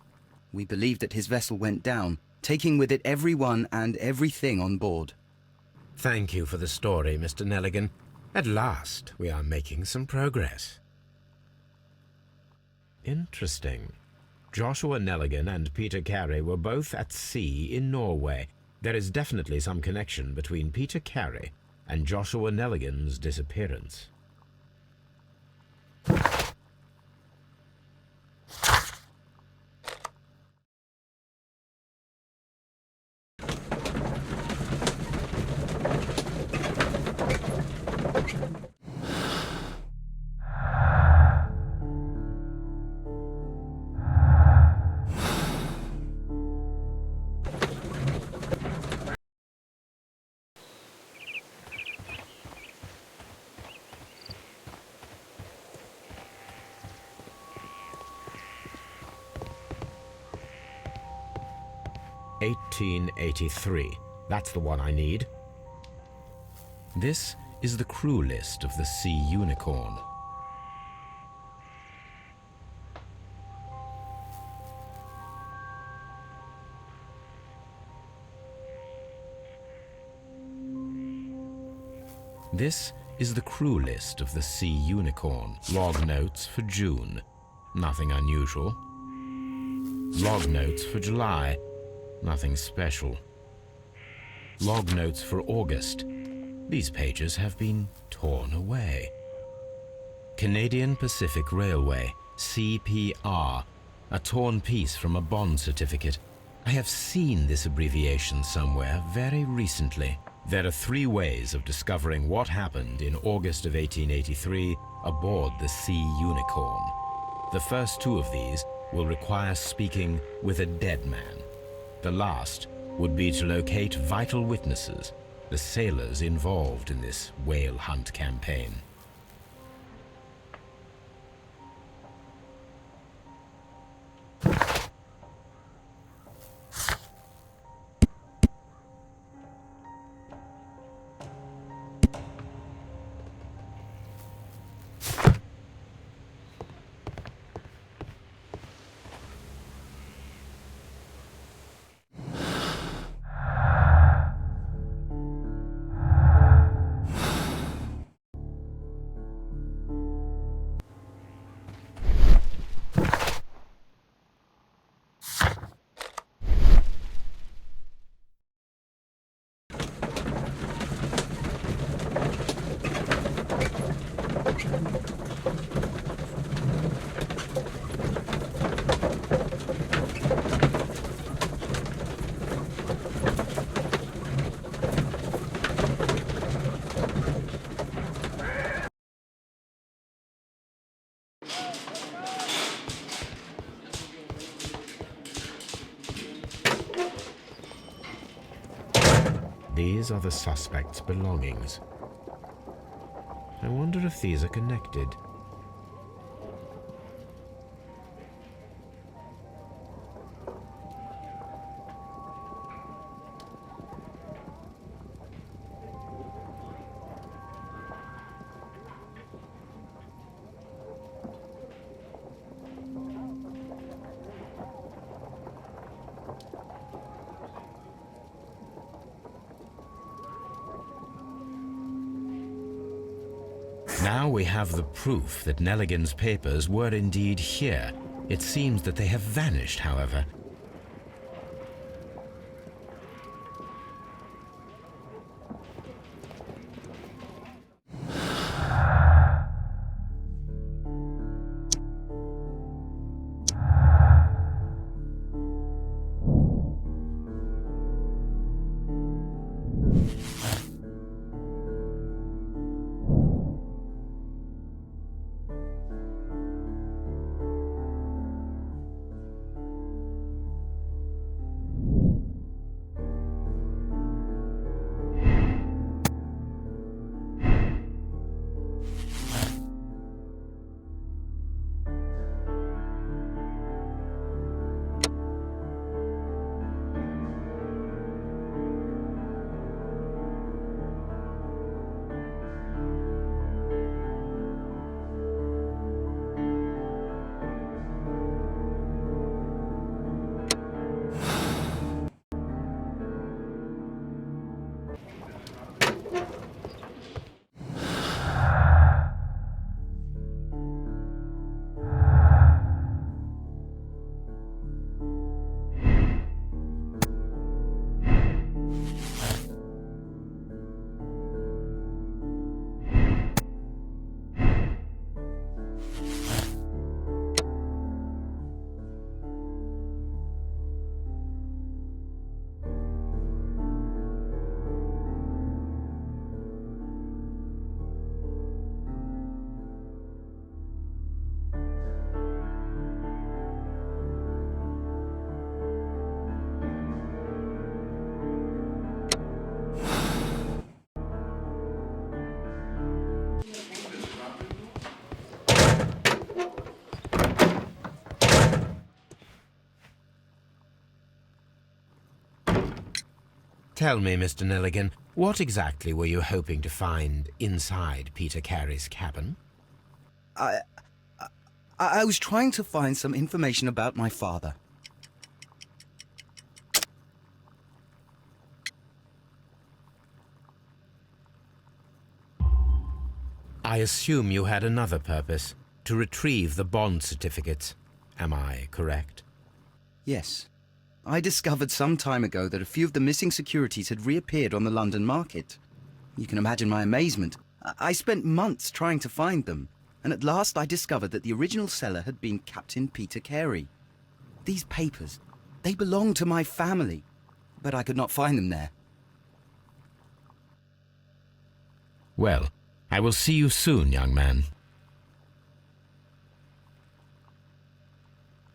S6: We believe that his vessel went down, taking with it everyone and everything on board.
S2: Thank you for the story, Mr. Nelligan. At last, we are making some progress. Interesting. Joshua Nelligan and Peter Carey were both at sea in Norway. There is definitely some connection between Peter Carey and Joshua Nelligan's disappearance. "1883. That's the one I need. This is the crew list of the Sea Unicorn. This is the crew list of the Sea Unicorn. Log notes for June. Nothing unusual. Log notes for July. Nothing special. Log notes for August. These pages have been torn away. Canadian Pacific Railway, CPR, a torn piece from a bond certificate. I have seen this abbreviation somewhere very recently. There are 3 ways of discovering what happened in August of 1883 aboard the Sea Unicorn. The first 2 of these will require speaking with a dead man. The last would be to locate vital witnesses, the sailors involved in this whale hunt campaign. These are the suspect's belongings. I wonder if these are connected. Now we have the proof that Nelligan's papers were indeed here. It seems that they have vanished, however. Tell me, Mr. Nelligan, what exactly were you hoping to find inside Peter Carey's cabin?
S6: I was trying to find some information about my father.
S2: I assume you had another purpose, to retrieve the bond certificates. Am I correct?
S6: Yes. I discovered some time ago that a few of the missing securities had reappeared on the London market. You can imagine my amazement. I spent months trying to find them, and at last I discovered that the original seller had been Captain Peter Carey. These papers, they belonged to my family, but I could not find them there.
S2: Well, I will see you soon, young man.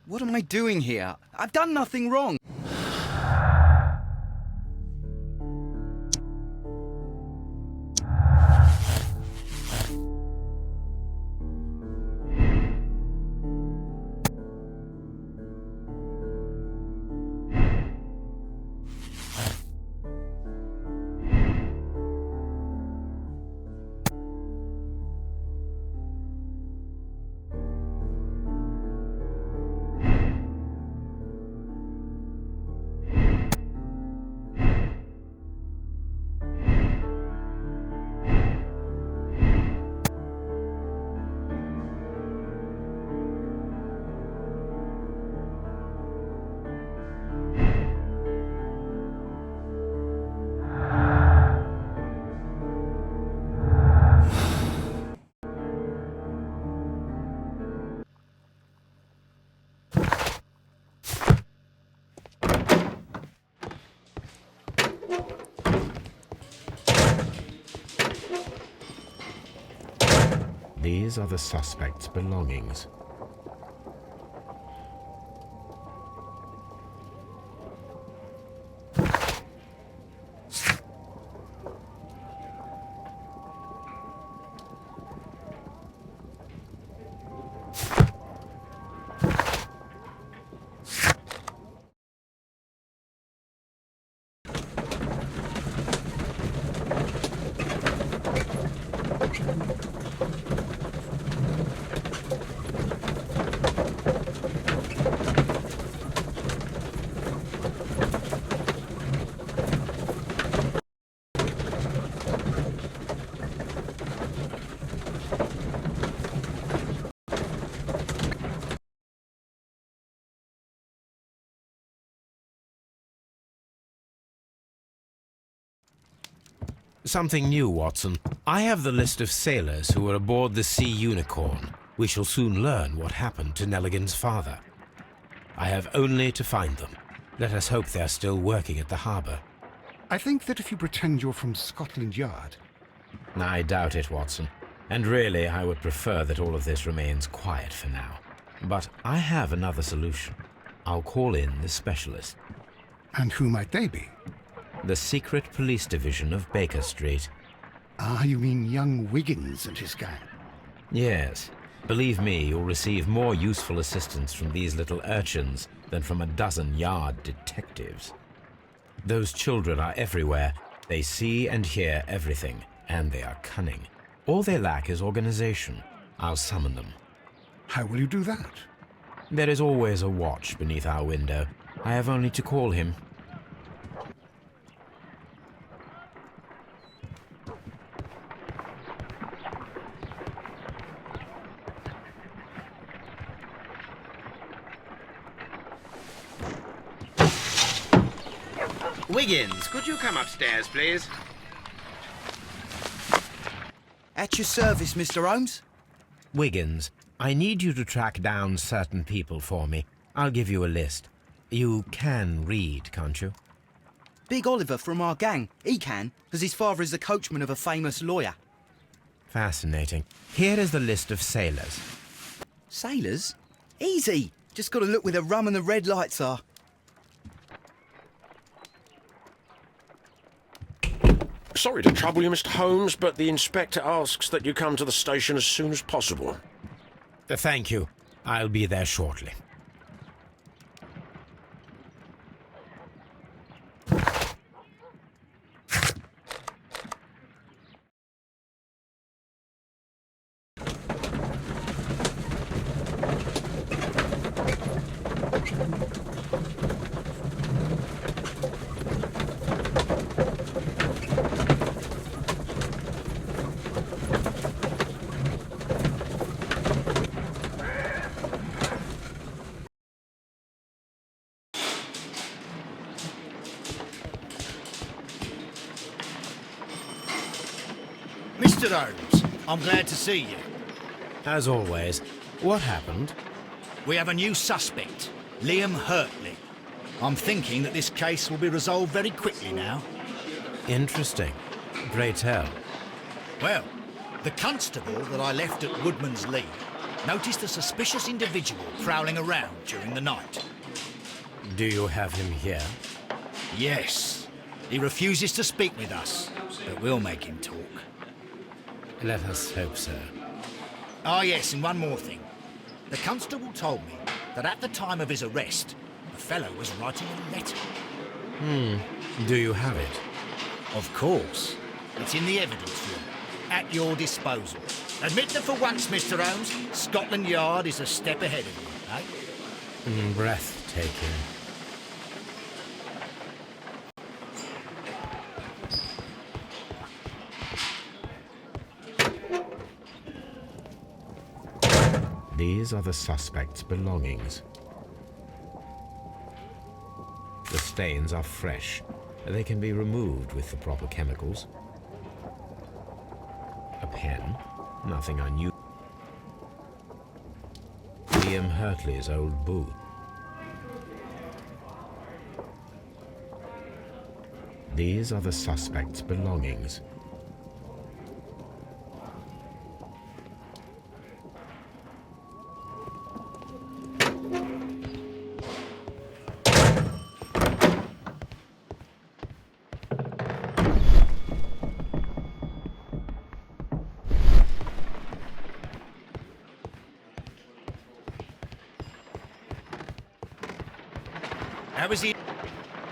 S6: What am I doing here? I've done nothing wrong.
S2: These are the suspect's belongings. Something new, Watson. I have the list of sailors who were aboard the Sea Unicorn. We shall soon learn what happened to Nelligan's father. I have only to find them. Let us hope they are still working at the harbour.
S1: I think that if you pretend you're from Scotland Yard...
S2: I doubt it, Watson. And really, I would prefer that all of this remains quiet for now. But I have another solution. I'll call in the specialist.
S1: And who might they be?
S2: The secret police division of Baker Street.
S1: Ah, you mean young Wiggins and his gang?
S2: Yes. Believe me, you'll receive more useful assistance from these little urchins than from a dozen yard detectives. Those children are everywhere. They see and hear everything, and they are cunning. All they lack is organization. I'll summon them.
S1: How will you do that?
S2: There is always a watch beneath our window. I have only to call him.
S8: Wiggins, could you come upstairs, please?
S6: At your service, Mr. Holmes.
S2: Wiggins, I need you to track down certain people for me. I'll give you a list. You can read, can't you?
S6: Big Oliver from our gang. He can, because his father is the coachman of a famous lawyer.
S2: Fascinating. Here is the list of sailors.
S6: Sailors? Easy. Just got to look where the rum and the red lights are.
S7: Sorry to trouble you, Mr. Holmes, but the inspector asks that you come to the station as soon as possible.
S2: Thank you. I'll be there shortly.
S3: Mr. Holmes, I'm glad to see you.
S2: As always, what happened?
S3: We have a new suspect, Liam Hurtley. I'm thinking that this case will be resolved very quickly now.
S2: Interesting. Pray tell.
S3: Well, the constable that I left at Woodman's Lee noticed a suspicious individual prowling around during the night.
S2: Do you have him here?
S3: Yes. He refuses to speak with us, but we'll make him talk.
S2: Let us hope so.
S3: Ah, yes, and one more thing. The constable told me that at the time of his arrest, the fellow was writing a letter.
S2: Do you have it?
S3: Of course. It's in the evidence room, at your disposal. Admit that for once, Mr. Holmes, Scotland Yard is a step ahead of you, eh?
S2: Breathtaking. These are the suspect's belongings. The stains are fresh. They can be removed with the proper chemicals. A pen, nothing unusual. Liam Hurtley's old boot. These are the suspect's belongings.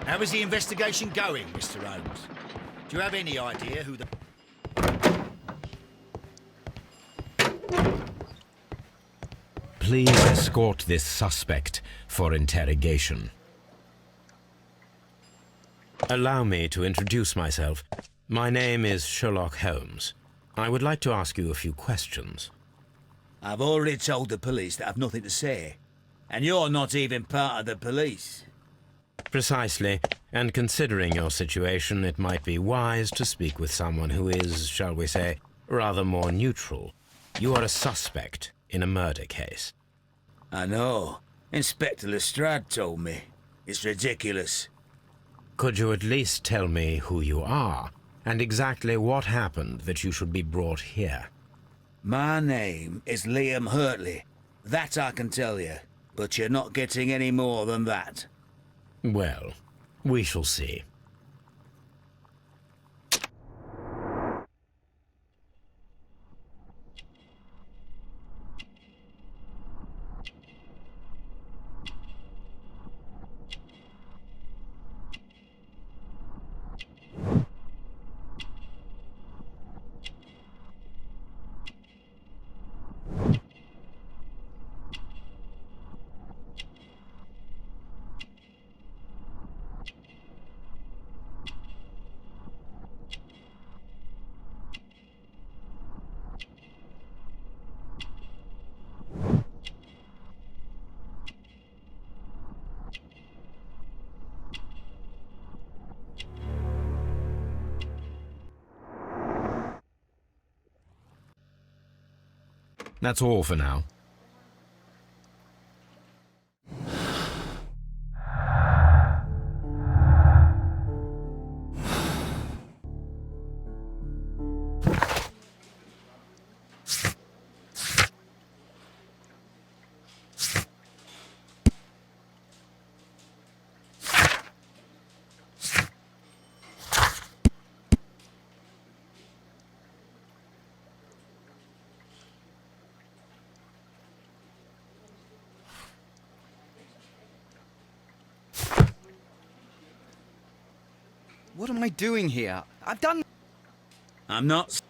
S3: How is the investigation going, Mr. Holmes? Do you have any idea who the...
S2: Please escort this suspect for interrogation. Allow me to introduce myself. My name is Sherlock Holmes. I would like to ask you a few questions.
S9: I've already told the police that I've nothing to say. And you're not even part of the police.
S2: Precisely, and considering your situation, it might be wise to speak with someone who is, shall we say, rather more neutral. You are a suspect in a murder case.
S9: I know. Inspector Lestrade told me. It's ridiculous.
S2: Could you at least tell me who you are, and exactly what happened that you should be brought here?
S9: My name is Liam Hurtley. That I can tell you, but you're not getting any more than that.
S2: Well, we shall see. That's all for now.
S6: What am I doing here? I've done...
S9: I'm not...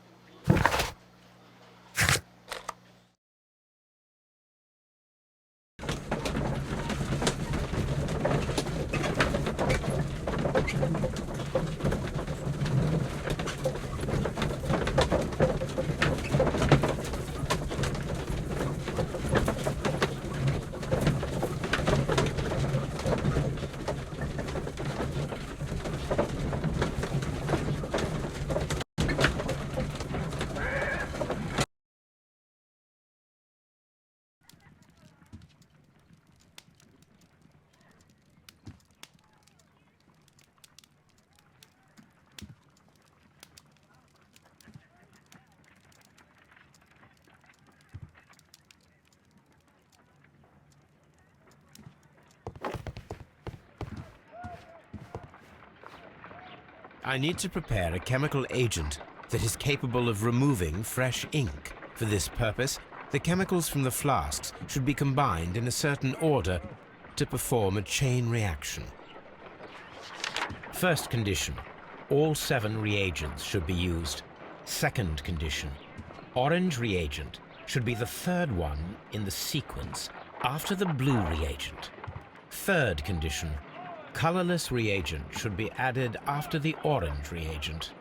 S2: I need to prepare a chemical agent that is capable of removing fresh ink. For this purpose, the chemicals from the flasks should be combined in a certain order to perform a chain reaction. First condition, all 7 reagents should be used. Second condition, orange reagent should be the third one in the sequence after the blue reagent. Third condition, colorless reagent should be added after the orange reagent.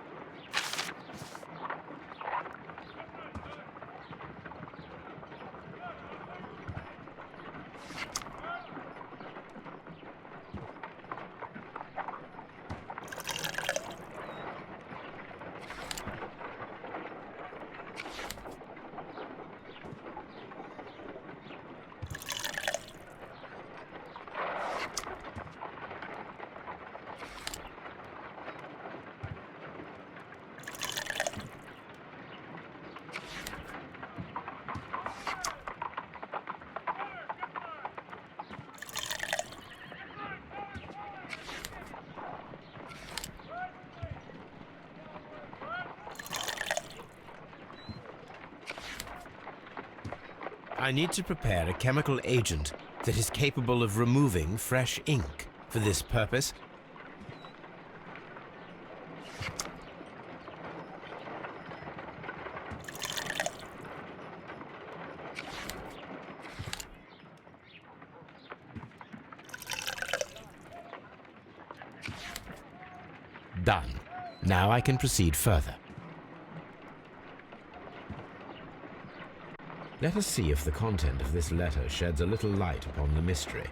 S2: I need to prepare a chemical agent that is capable of removing fresh ink. For this purpose, done. Now I can proceed further. Let us see if the content of this letter sheds a little light upon the mystery.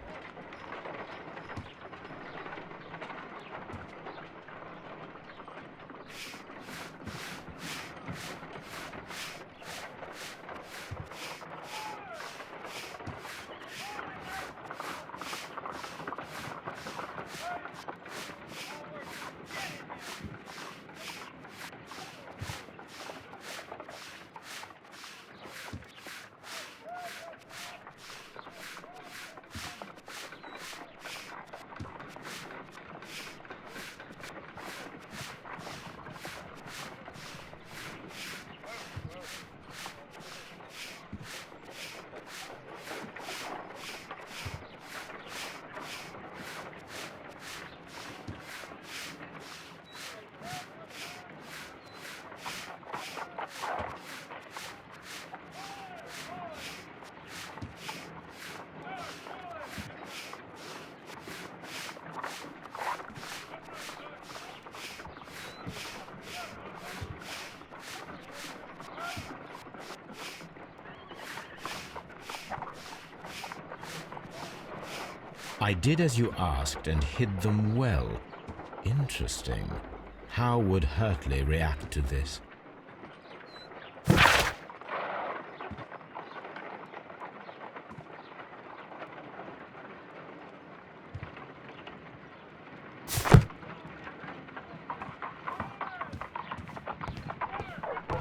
S2: I did as you asked and hid them well. Interesting. How would Hurtley react to this?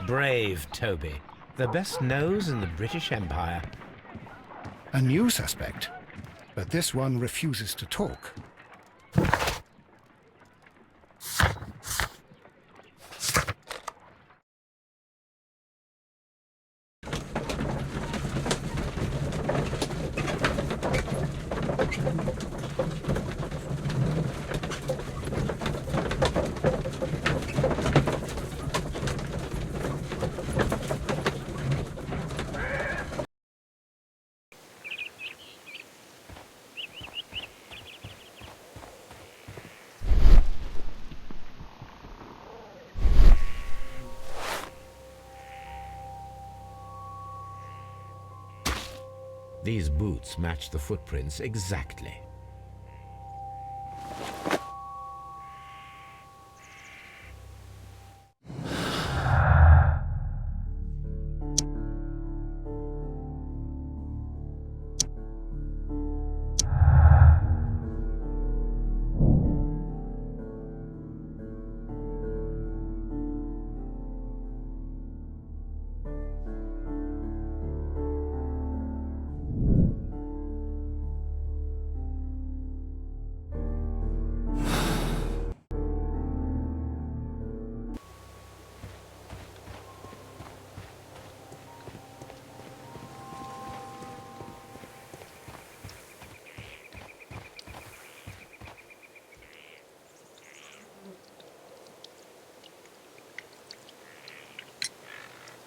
S2: Brave Toby. The best nose in the British Empire.
S1: A new suspect, but this one refuses to talk.
S2: These boots match the footprints exactly.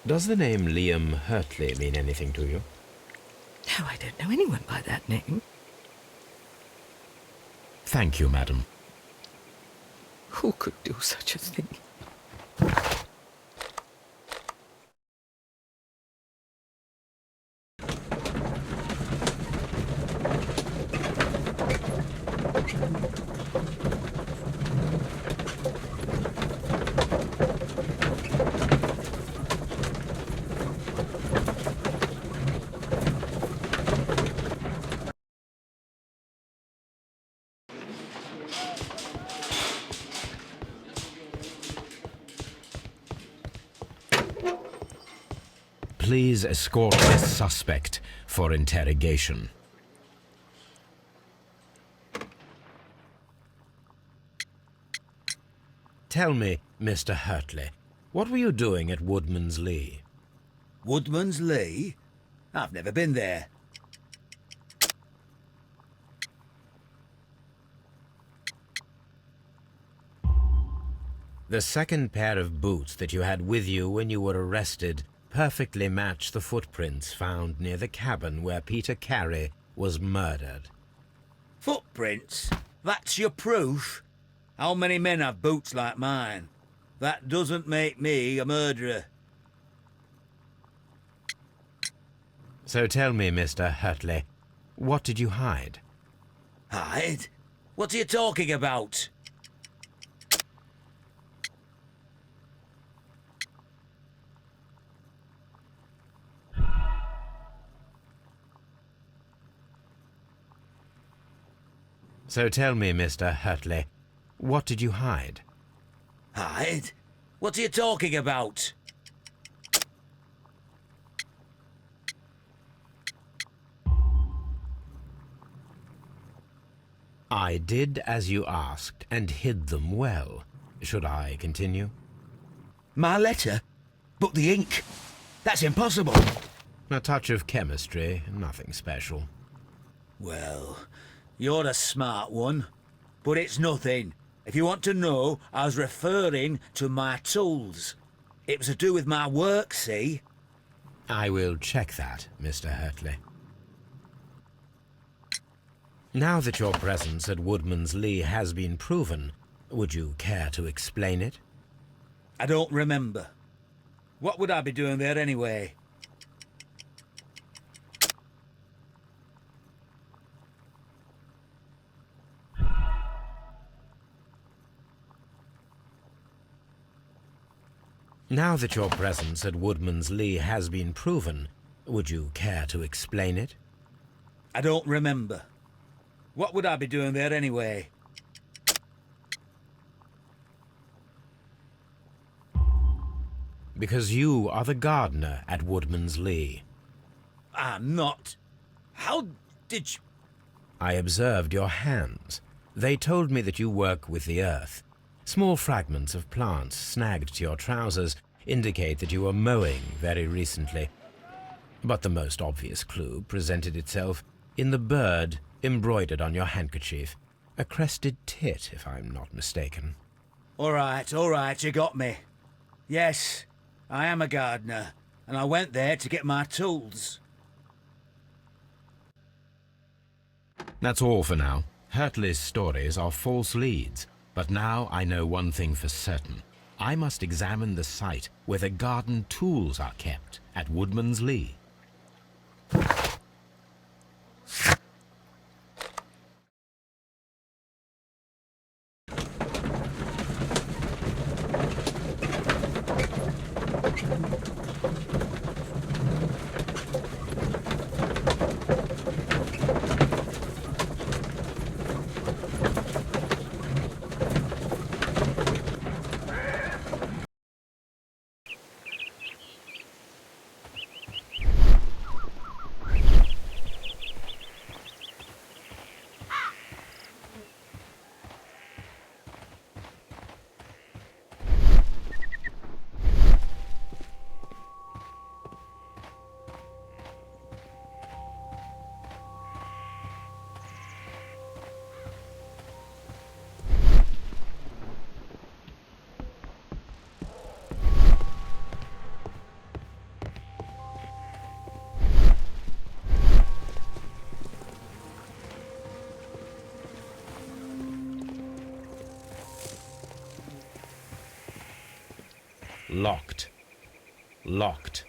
S2: Does the name Liam Hurtley mean anything to you?
S4: No, I don't know anyone by that name.
S2: Thank you, madam.
S4: Who could do such a thing?
S2: Please escort this suspect for interrogation. Tell me, Mr. Hurtley, what were you doing at Woodman's Lee?
S9: Woodman's Lee? I've never been there.
S2: The second pair of boots that you had with you when you were arrested perfectly match the footprints found near the cabin where Peter Carey was murdered.
S9: Footprints? That's your proof? How many men have boots like mine? That doesn't make me a murderer.
S2: So tell me, Mr. Hurtley, what did you hide?
S9: Hide? What are you talking about?
S2: So tell me, Mr. Hurtley, what did you hide?
S9: Hide? What are you talking about?
S2: I did as you asked and hid them well. Should I continue?
S9: My letter? But the ink? That's impossible.
S2: A touch of chemistry, nothing special.
S9: Well, you're a smart one, but it's nothing. If you want to know, I was referring to my tools. It was to do with my work, see?
S2: I will check that, Mr. Hurtley. Now that your presence at Woodman's Lee has been proven, would you care to explain it?
S9: I don't remember. What would I be doing there anyway?
S2: Now that your presence at Woodman's Lee has been proven, would you care to explain it?
S9: I don't remember. What would I be doing there anyway?
S2: Because you are the gardener at Woodman's Lee.
S9: I'm not. How did you...
S2: I observed your hands. They told me that you work with the earth. Small fragments of plants snagged to your trousers indicate that you were mowing very recently. But the most obvious clue presented itself in the bird embroidered on your handkerchief. A crested tit, if I'm not mistaken.
S9: All right, you got me. Yes, I am a gardener, and I went there to get my tools.
S2: That's all for now. Hurtley's stories are false leads. But now I know one thing for certain. I must examine the site where the garden tools are kept at Woodman's Lee. Locked. Locked.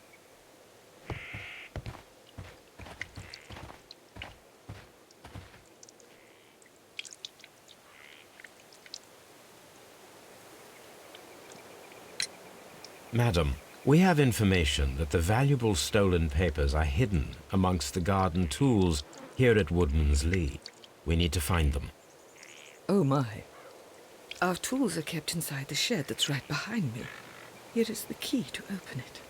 S2: Madam, we have information that the valuable stolen papers are hidden amongst the garden tools here at Woodman's Lee. We need to find them.
S4: Oh my. Our tools are kept inside the shed that's right behind me. Here is the key to open it.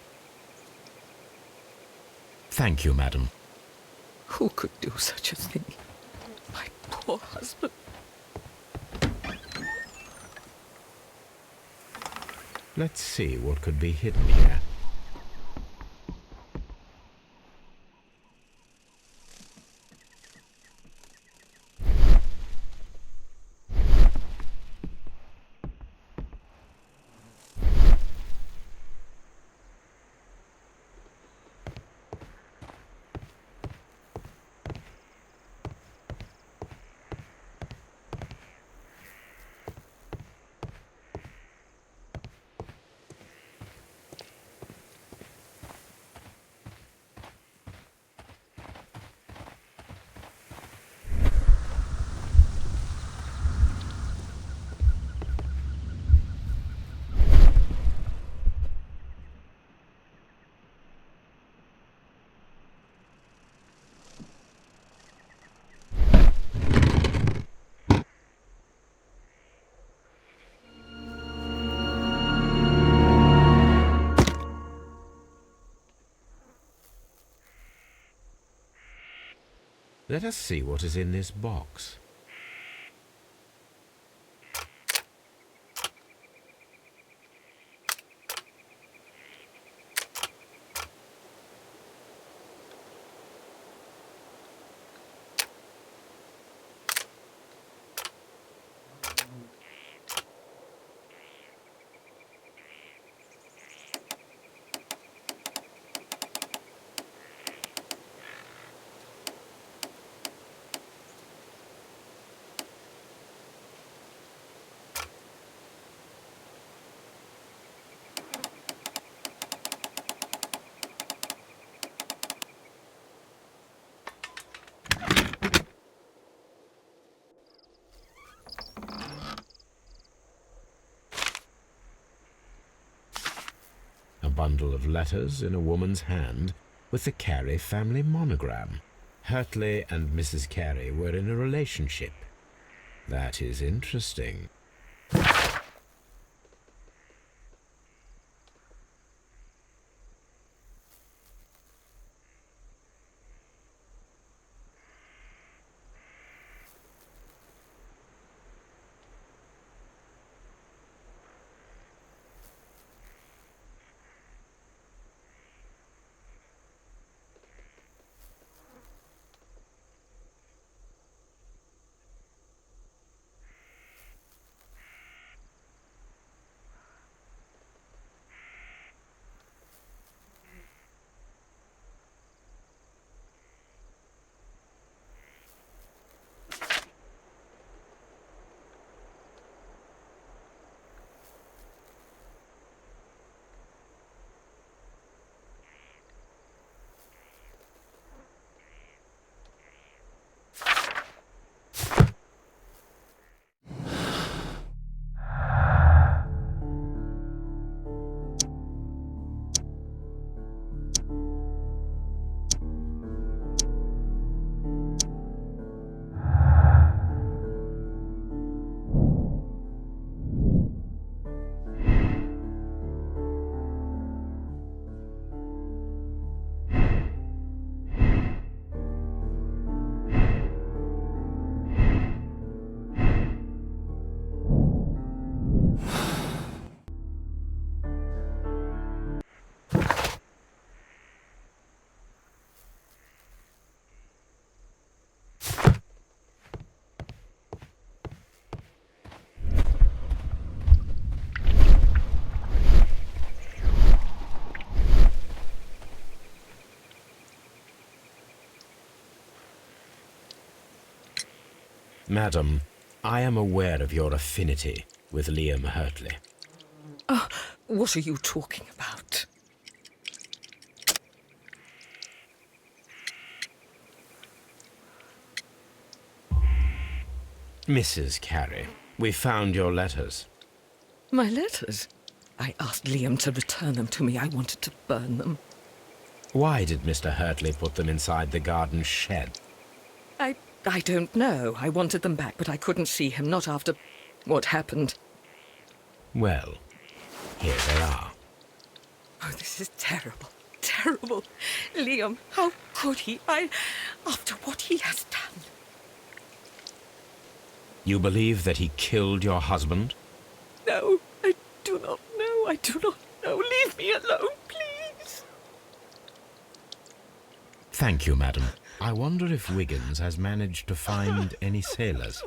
S2: Thank you, madam.
S4: Who could do such a thing? My poor husband.
S2: Let's see what could be hidden here. Let us see what is in this box. A bundle of letters in a woman's hand with the Carey family monogram. Hurtley and Mrs. Carey were in a relationship. That is interesting. Madam, I am aware of your affinity with Liam Hurtley.
S4: Oh, What are you talking about?
S2: Mrs. Carey, we found your letters.
S4: My letters? I asked Liam to return them to me. I wanted to burn them.
S2: Why did Mr. Hurtley put them inside the garden shed?
S4: I don't know. I wanted them back, but I couldn't see him, not after what happened.
S2: Well, here they are.
S4: Oh, this is terrible. Terrible. Liam, how could he? After what he has done.
S2: You believe that he killed your husband?
S4: No, I do not know. I do not know. Leave me alone, please.
S2: Thank you, madam. I wonder if Wiggins has managed to find any sailors.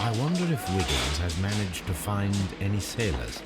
S2: I wonder if Wiggins has managed to find any sailors.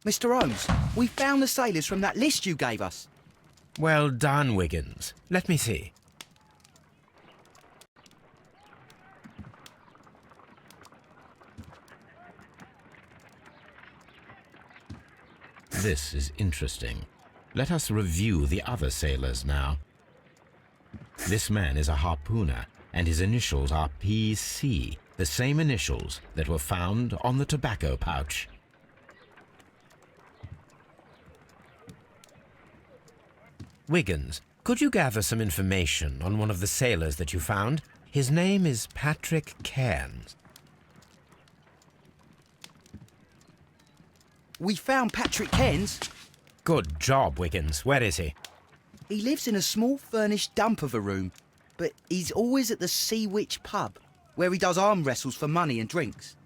S6: Mr. Holmes, we found the sailors from that list you gave us.
S2: Well done, Wiggins. Let me see. This is interesting. Let us review the other sailors now. This man is a harpooner, and his initials are PC, the same initials that were found on the tobacco pouch. Wiggins, could you gather some information on one of the sailors that you found? His name is Patrick Cairns.
S6: We found Patrick Cairns.
S2: Good job, Wiggins. Where is he?
S6: He lives in a small furnished dump of a room, but he's always at the Sea Witch pub, where he does arm wrestles for money and drinks.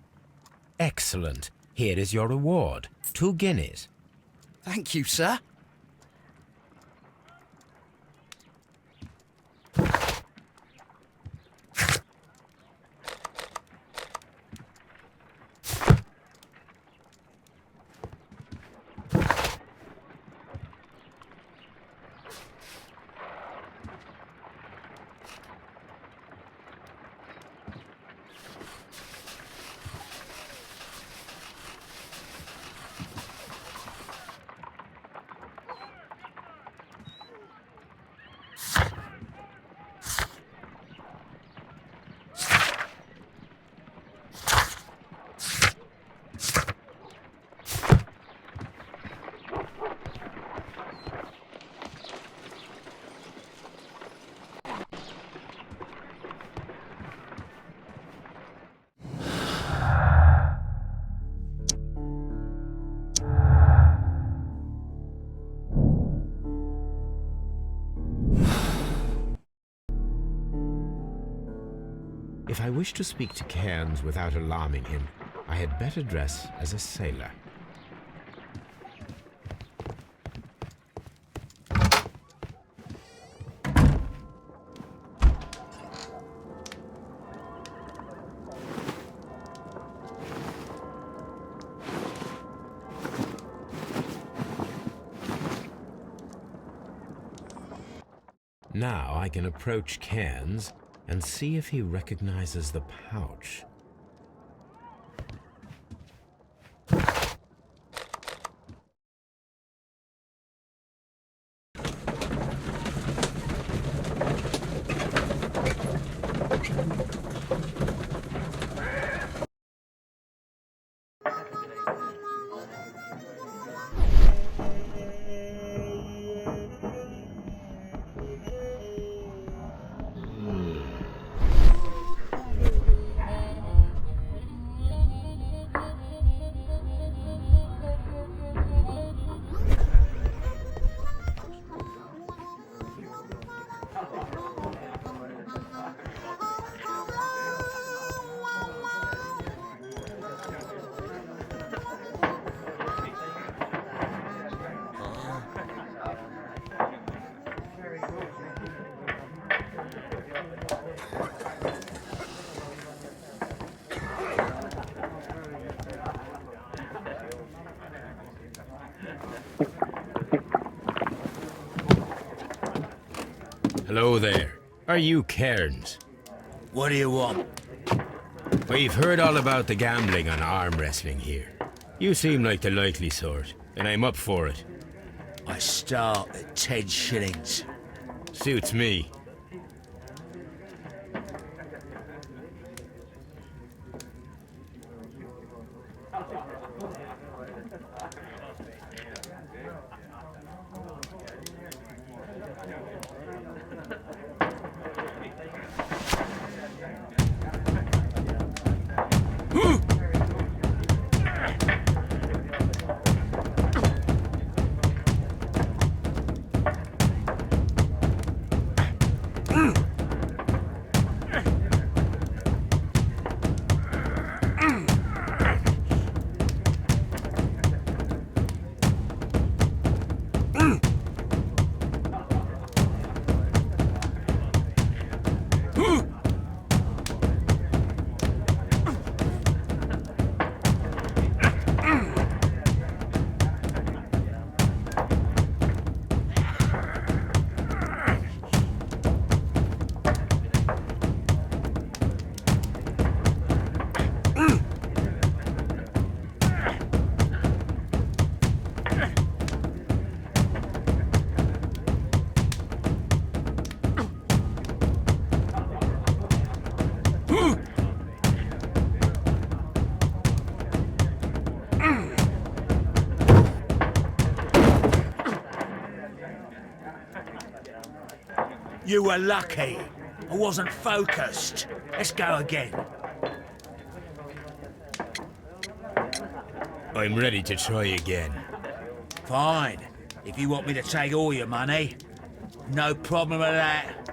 S2: Excellent. Here is your reward. 2 guineas.
S6: Thank you, sir.
S2: If I wish to speak to Cairns without alarming him, I had better dress as a sailor. Now I can approach Cairns and see if he recognizes the pouch. Hello there. Are you Cairns?
S9: What do you want?
S2: We've heard all about the gambling on arm wrestling here. You seem like the likely sort, and I'm up for it.
S9: I start at 10 shillings.
S2: Suits me.
S9: You were lucky. I wasn't focused. Let's go again.
S2: I'm ready to try again.
S9: Fine. If you want me to take all your money, no problem with that.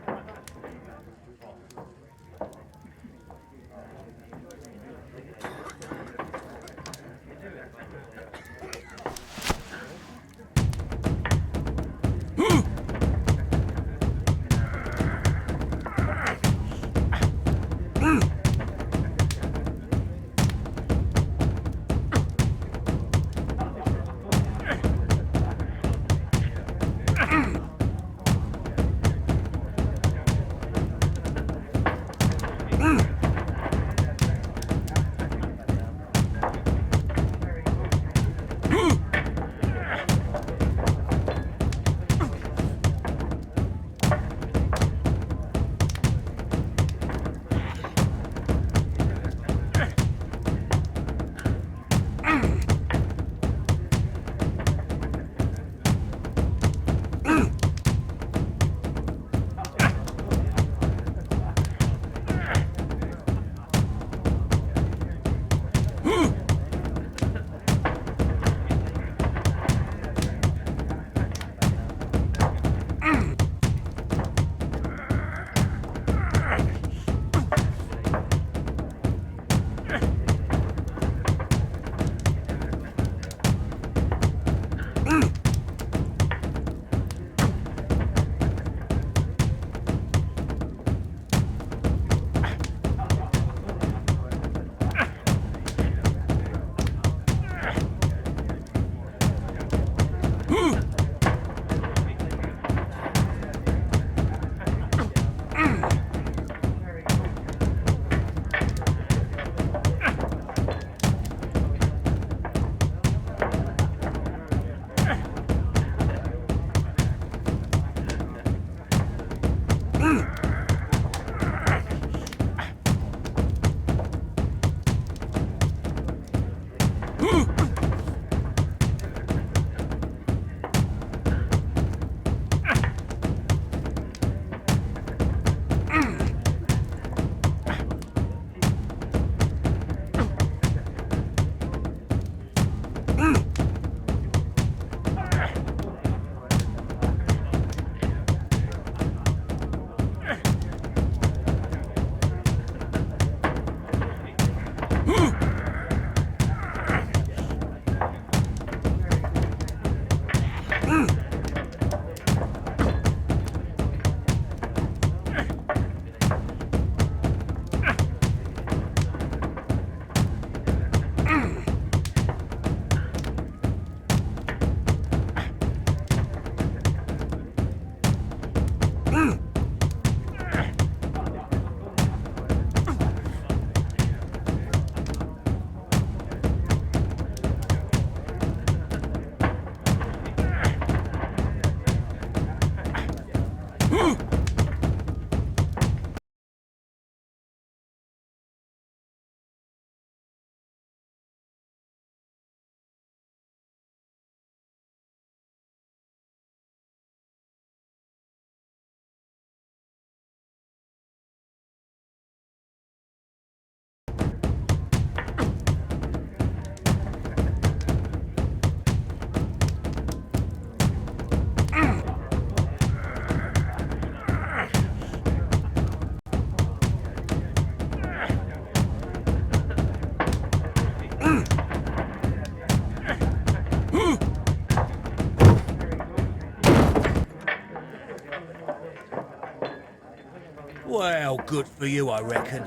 S9: Well, good for you, I reckon.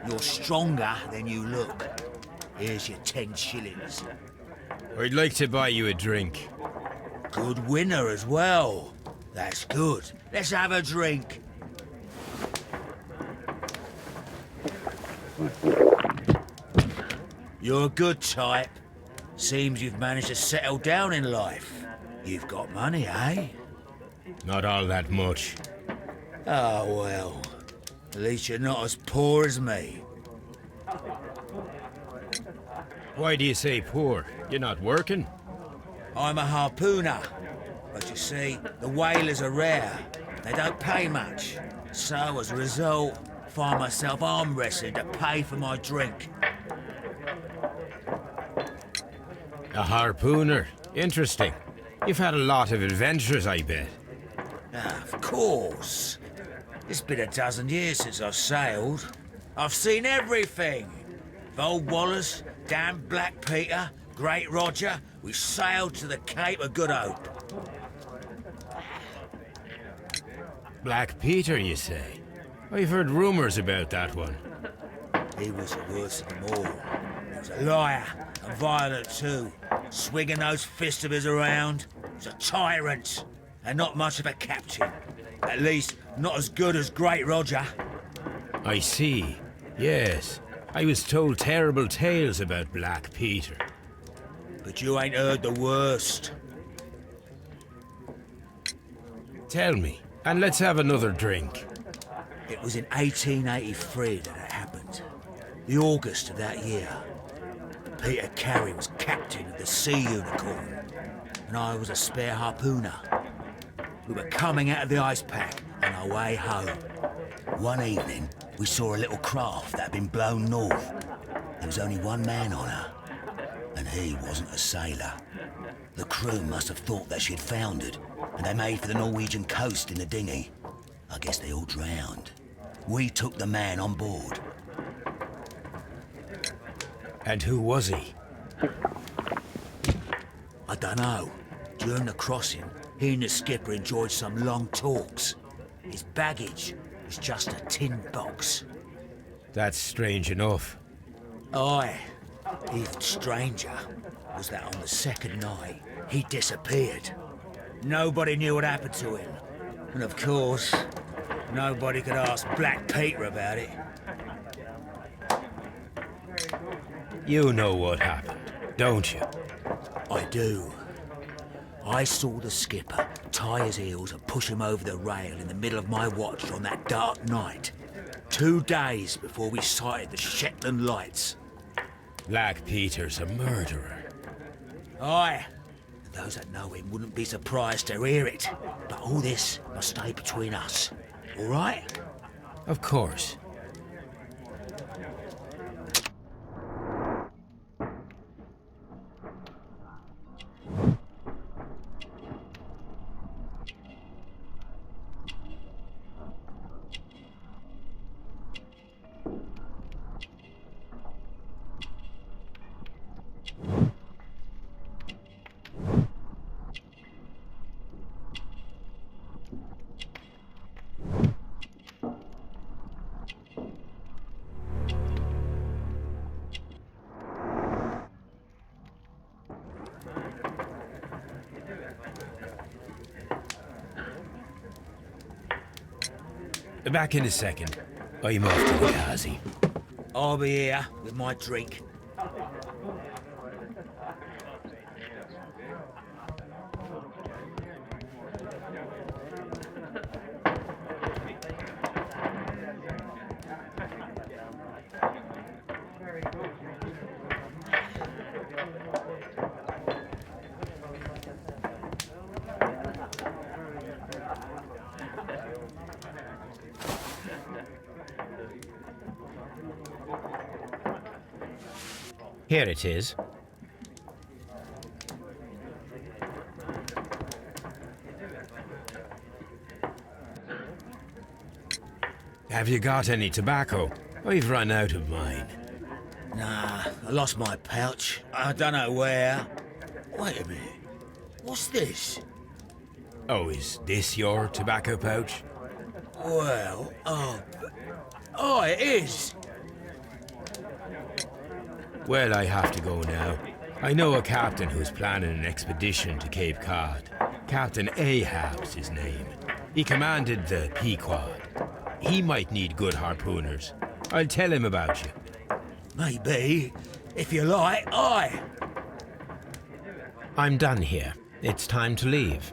S9: You're stronger than you look. Here's your 10 shillings.
S2: I'd like to buy you a drink.
S9: Good winner as well. That's good. Let's have a drink. You're a good type. Seems you've managed to settle down in life. You've got money, eh?
S2: Not all that much.
S9: Oh, well. At least you're not as poor as me.
S2: Why do you say poor? You're not working?
S9: I'm a harpooner. But you see, the whalers are rare. They don't pay much. So, as a result, I find myself arm wrestling to pay for my drink.
S2: A harpooner? Interesting. You've had a lot of adventures, I bet.
S9: Of course. It's been a dozen years since I've sailed. I've seen everything. Old Wallace, damn Black Peter, Great Roger, we sailed to the Cape of Good Hope.
S2: Black Peter, you say? I've heard rumours about that one.
S9: He was the worst of them all. He was a liar, and violent too, swinging those fists of his around. He was a tyrant, and not much of a captain. At least, not as good as Great Roger.
S2: I see. Yes. I was told terrible tales about Black Peter.
S9: But you ain't heard the worst.
S2: Tell me, and let's have another drink.
S9: It was in 1883 that it happened. The August of that year. Peter Carey was captain of the Sea Unicorn, and I was a spare harpooner. We were coming out of the ice pack on our way home. One evening, we saw a little craft that had been blown north. There was only one man on her, and he wasn't a sailor. The crew must have thought that she'd foundered, and they made for the Norwegian coast in the dinghy. I guess they all drowned. We took the man on board.
S2: And who was he?
S9: I dunno. During the crossing, he and the skipper enjoyed some long talks. His baggage was just a tin box.
S2: That's strange enough.
S9: Aye. Even stranger was that on the second night, he disappeared. Nobody knew what happened to him. And of course, nobody could ask Black Peter about it.
S2: You know what happened, don't you?
S9: I do. I saw the skipper tie his heels and push him over the rail in the middle of my watch on that dark night. 2 days before we sighted the Shetland lights.
S2: Black Peter's a murderer.
S9: Aye. And those that know him wouldn't be surprised to hear it. But all this must stay between us. All right?
S2: Of course. Back in a second. I'm off to the Ghazi.
S9: I'll be here with my drink.
S2: Here it is. Have you got any tobacco? I've run out of mine.
S9: Nah, I lost my pouch. I don't know where. Wait a minute. What's this?
S2: Oh, is this your tobacco pouch?
S9: Well, oh, it is.
S2: Well, I have to go now. I know a captain who's planning an expedition to Cape Cod. Captain Ahab's his name. He commanded the Pequod. He might need good harpooners. I'll tell him about you.
S9: Maybe. If you like, aye.
S2: I'm done here. It's time to leave.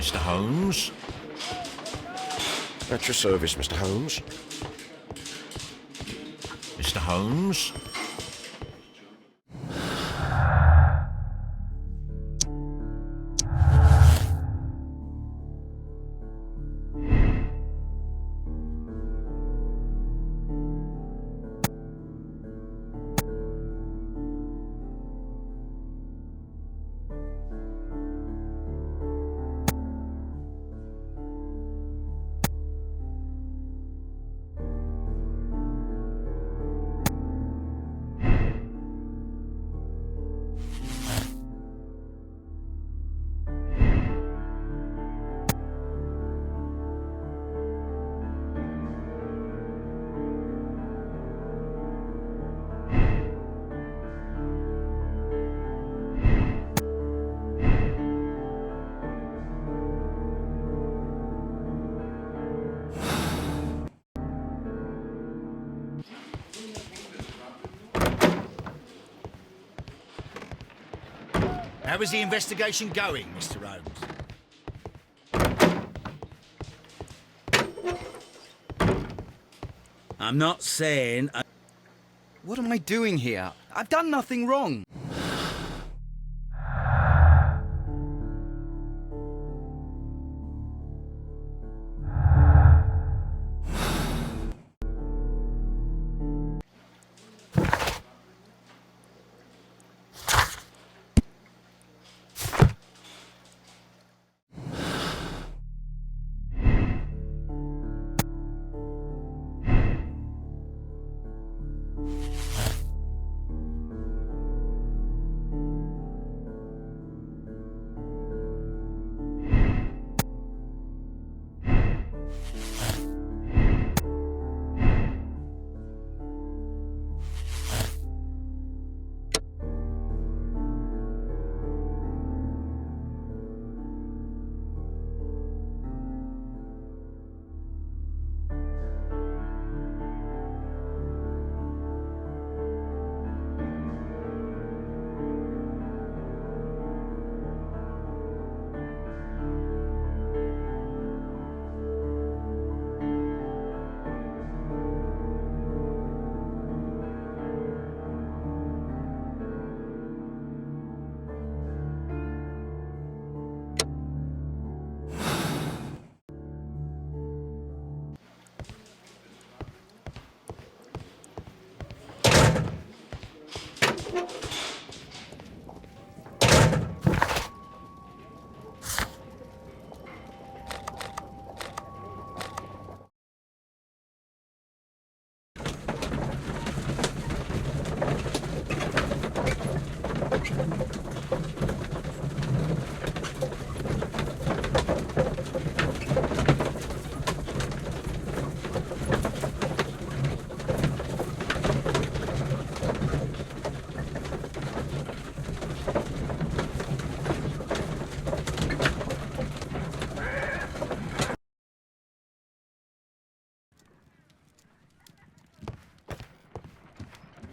S5: Mr. Holmes?
S7: At your service, Mr. Holmes.
S5: Mr. Holmes?
S3: How is the investigation going, Mr. Holmes?
S9: I'm not saying...
S6: What am I doing here? I've done nothing wrong.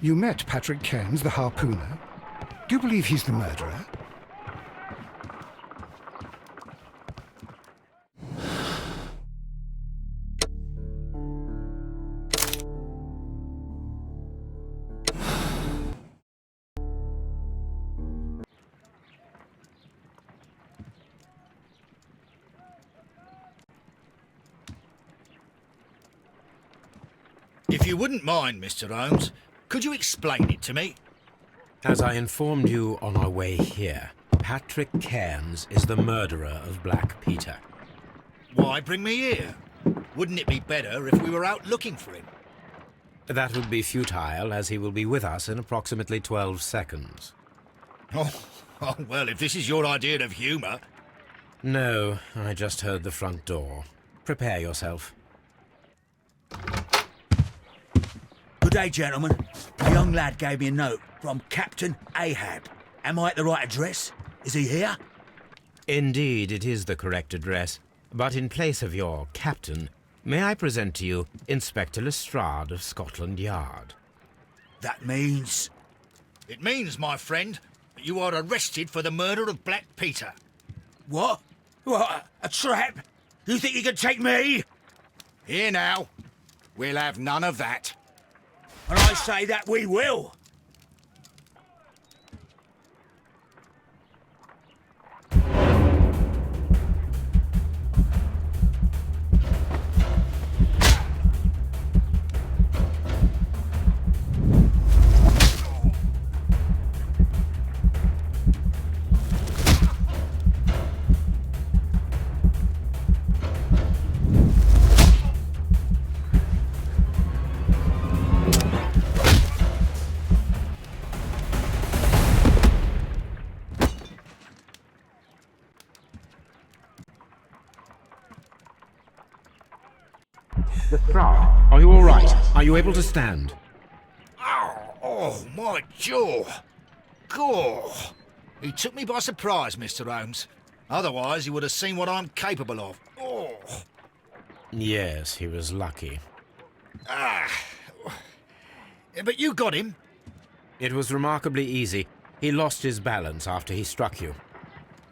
S1: You met Patrick Cairns, the harpooner. Do you believe he's the murderer?
S3: If you wouldn't mind, Mr. Holmes, could you explain it to me?
S2: As I informed you on our way here, Patrick Cairns is the murderer of Black Peter.
S3: Why bring me here? Wouldn't it be better if we were out looking for him?
S2: That would be futile, as he will be with us in approximately 12 seconds.
S3: Oh, well, if this is your idea of humour...
S2: No, I just heard the front door. Prepare yourself.
S9: Good day, gentlemen. A young lad gave me a note from Captain Ahab. Am I at the right address? Is he here?
S2: Indeed, it is the correct address. But in place of your captain, may I present to you Inspector Lestrade of Scotland Yard?
S9: That means...
S3: It means, my friend, that you are arrested for the murder of Black Peter.
S9: What? What? A trap? You think you can take me?
S3: Here now. We'll have none of that.
S9: And I say that we will.
S2: Lestrade, are you all right? Are you able to stand?
S3: Oh, my jaw. Gore. He took me by surprise, Mr. Holmes. Otherwise, he would have seen what I'm capable of. Oh.
S2: Yes, he was lucky.
S3: But you got him.
S2: It was remarkably easy. He lost his balance after he struck you.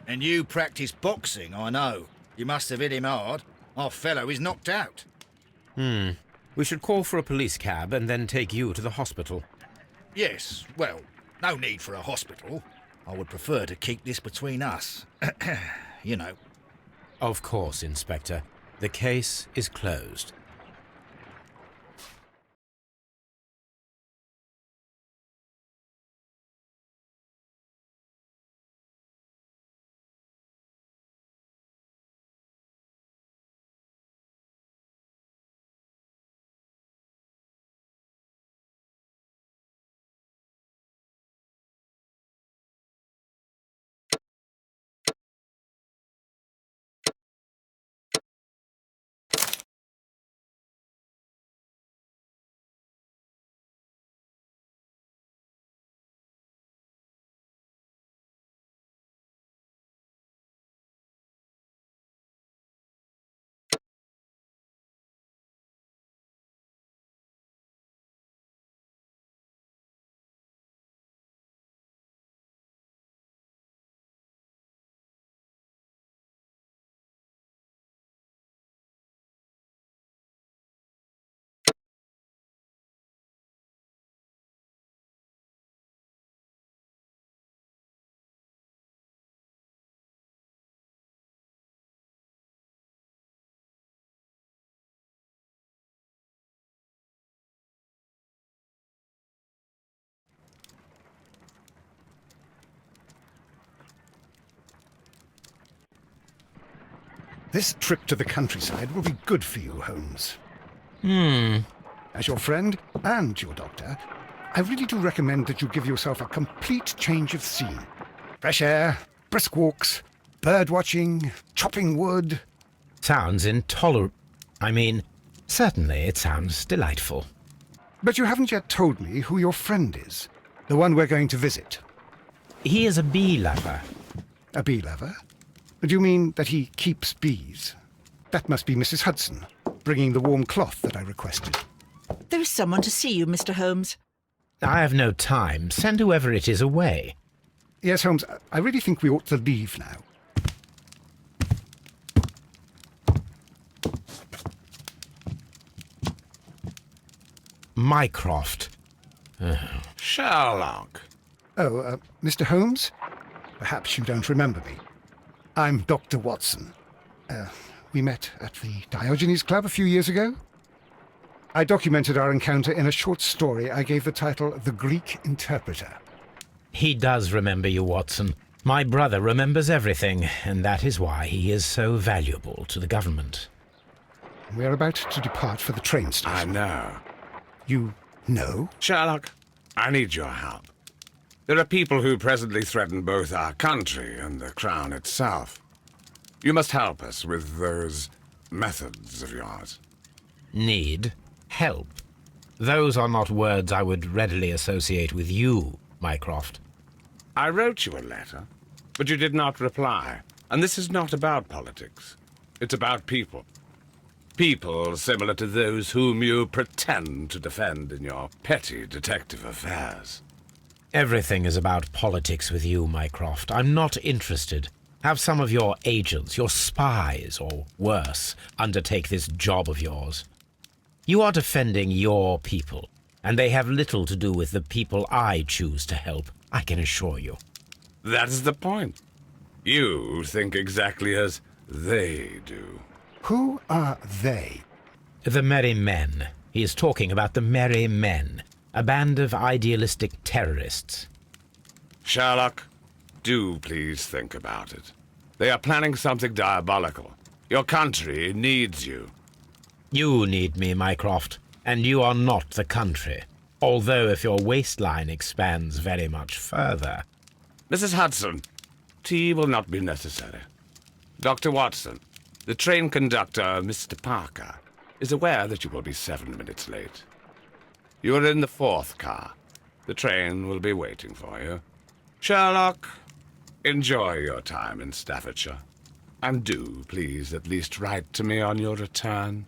S3: And you practice boxing, I know. You must have hit him hard. Our fellow is knocked out.
S2: We should call for a police cab and then take you to the hospital.
S3: Yes, well, no need for a hospital. I would prefer to keep this between us. You know.
S2: Of course, Inspector. The case is closed.
S1: This trip to the countryside will be good for you, Holmes. As your friend and your doctor, I really do recommend that you give yourself a complete change of scene. Fresh air, brisk walks, bird watching, chopping wood.
S2: Sounds intolerable. Certainly it sounds delightful.
S1: But you haven't yet told me who your friend is, the one we're going to visit.
S2: He is a bee lover.
S1: A bee lover? Do you mean that he keeps bees? That must be Mrs. Hudson, bringing the warm cloth that I requested.
S10: There is someone to see you, Mr. Holmes.
S2: I have no time. Send whoever it is away.
S1: Yes, Holmes, I really think we ought to leave now.
S2: Mycroft.
S7: Sherlock.
S1: Oh, Mr. Holmes? Perhaps you don't remember me. I'm Dr. Watson. We met at the Diogenes Club a few years ago. I documented our encounter in a short story I gave the title The Greek Interpreter.
S2: He does remember you, Watson. My brother remembers everything, and that is why he is so valuable to the government.
S1: We're about to depart for the train station.
S10: I know.
S1: You know?
S10: Sherlock, I need your help. There are people who presently threaten both our country and the Crown itself. You must help us with those methods of yours.
S2: Need? Help? Those are not words I would readily associate with you, Mycroft.
S10: I wrote you a letter, but you did not reply. And this is not about politics. It's about people. People similar to those whom you pretend to defend in your petty detective affairs.
S2: Everything is about politics with you, Mycroft. I'm not interested. Have some of your agents, your spies, or worse, undertake this job of yours. You are defending your people, and they have little to do with the people I choose to help, I can assure you.
S10: That is the point. You think exactly as they do.
S1: Who are they?
S2: The Merry Men. He is talking about the Merry Men, a band of idealistic terrorists.
S10: Sherlock, do please think about it. They are planning something diabolical. Your country needs you.
S2: You need me, Mycroft, and you are not the country. Although if your waistline expands very much further.
S10: Mrs. Hudson, tea will not be necessary. Dr. Watson, the train conductor, Mr. Parker, is aware that you will be 7 minutes late. You are in the 4th car. The train will be waiting for you. Sherlock, enjoy your time in Staffordshire. And do, please, at least write to me on your return.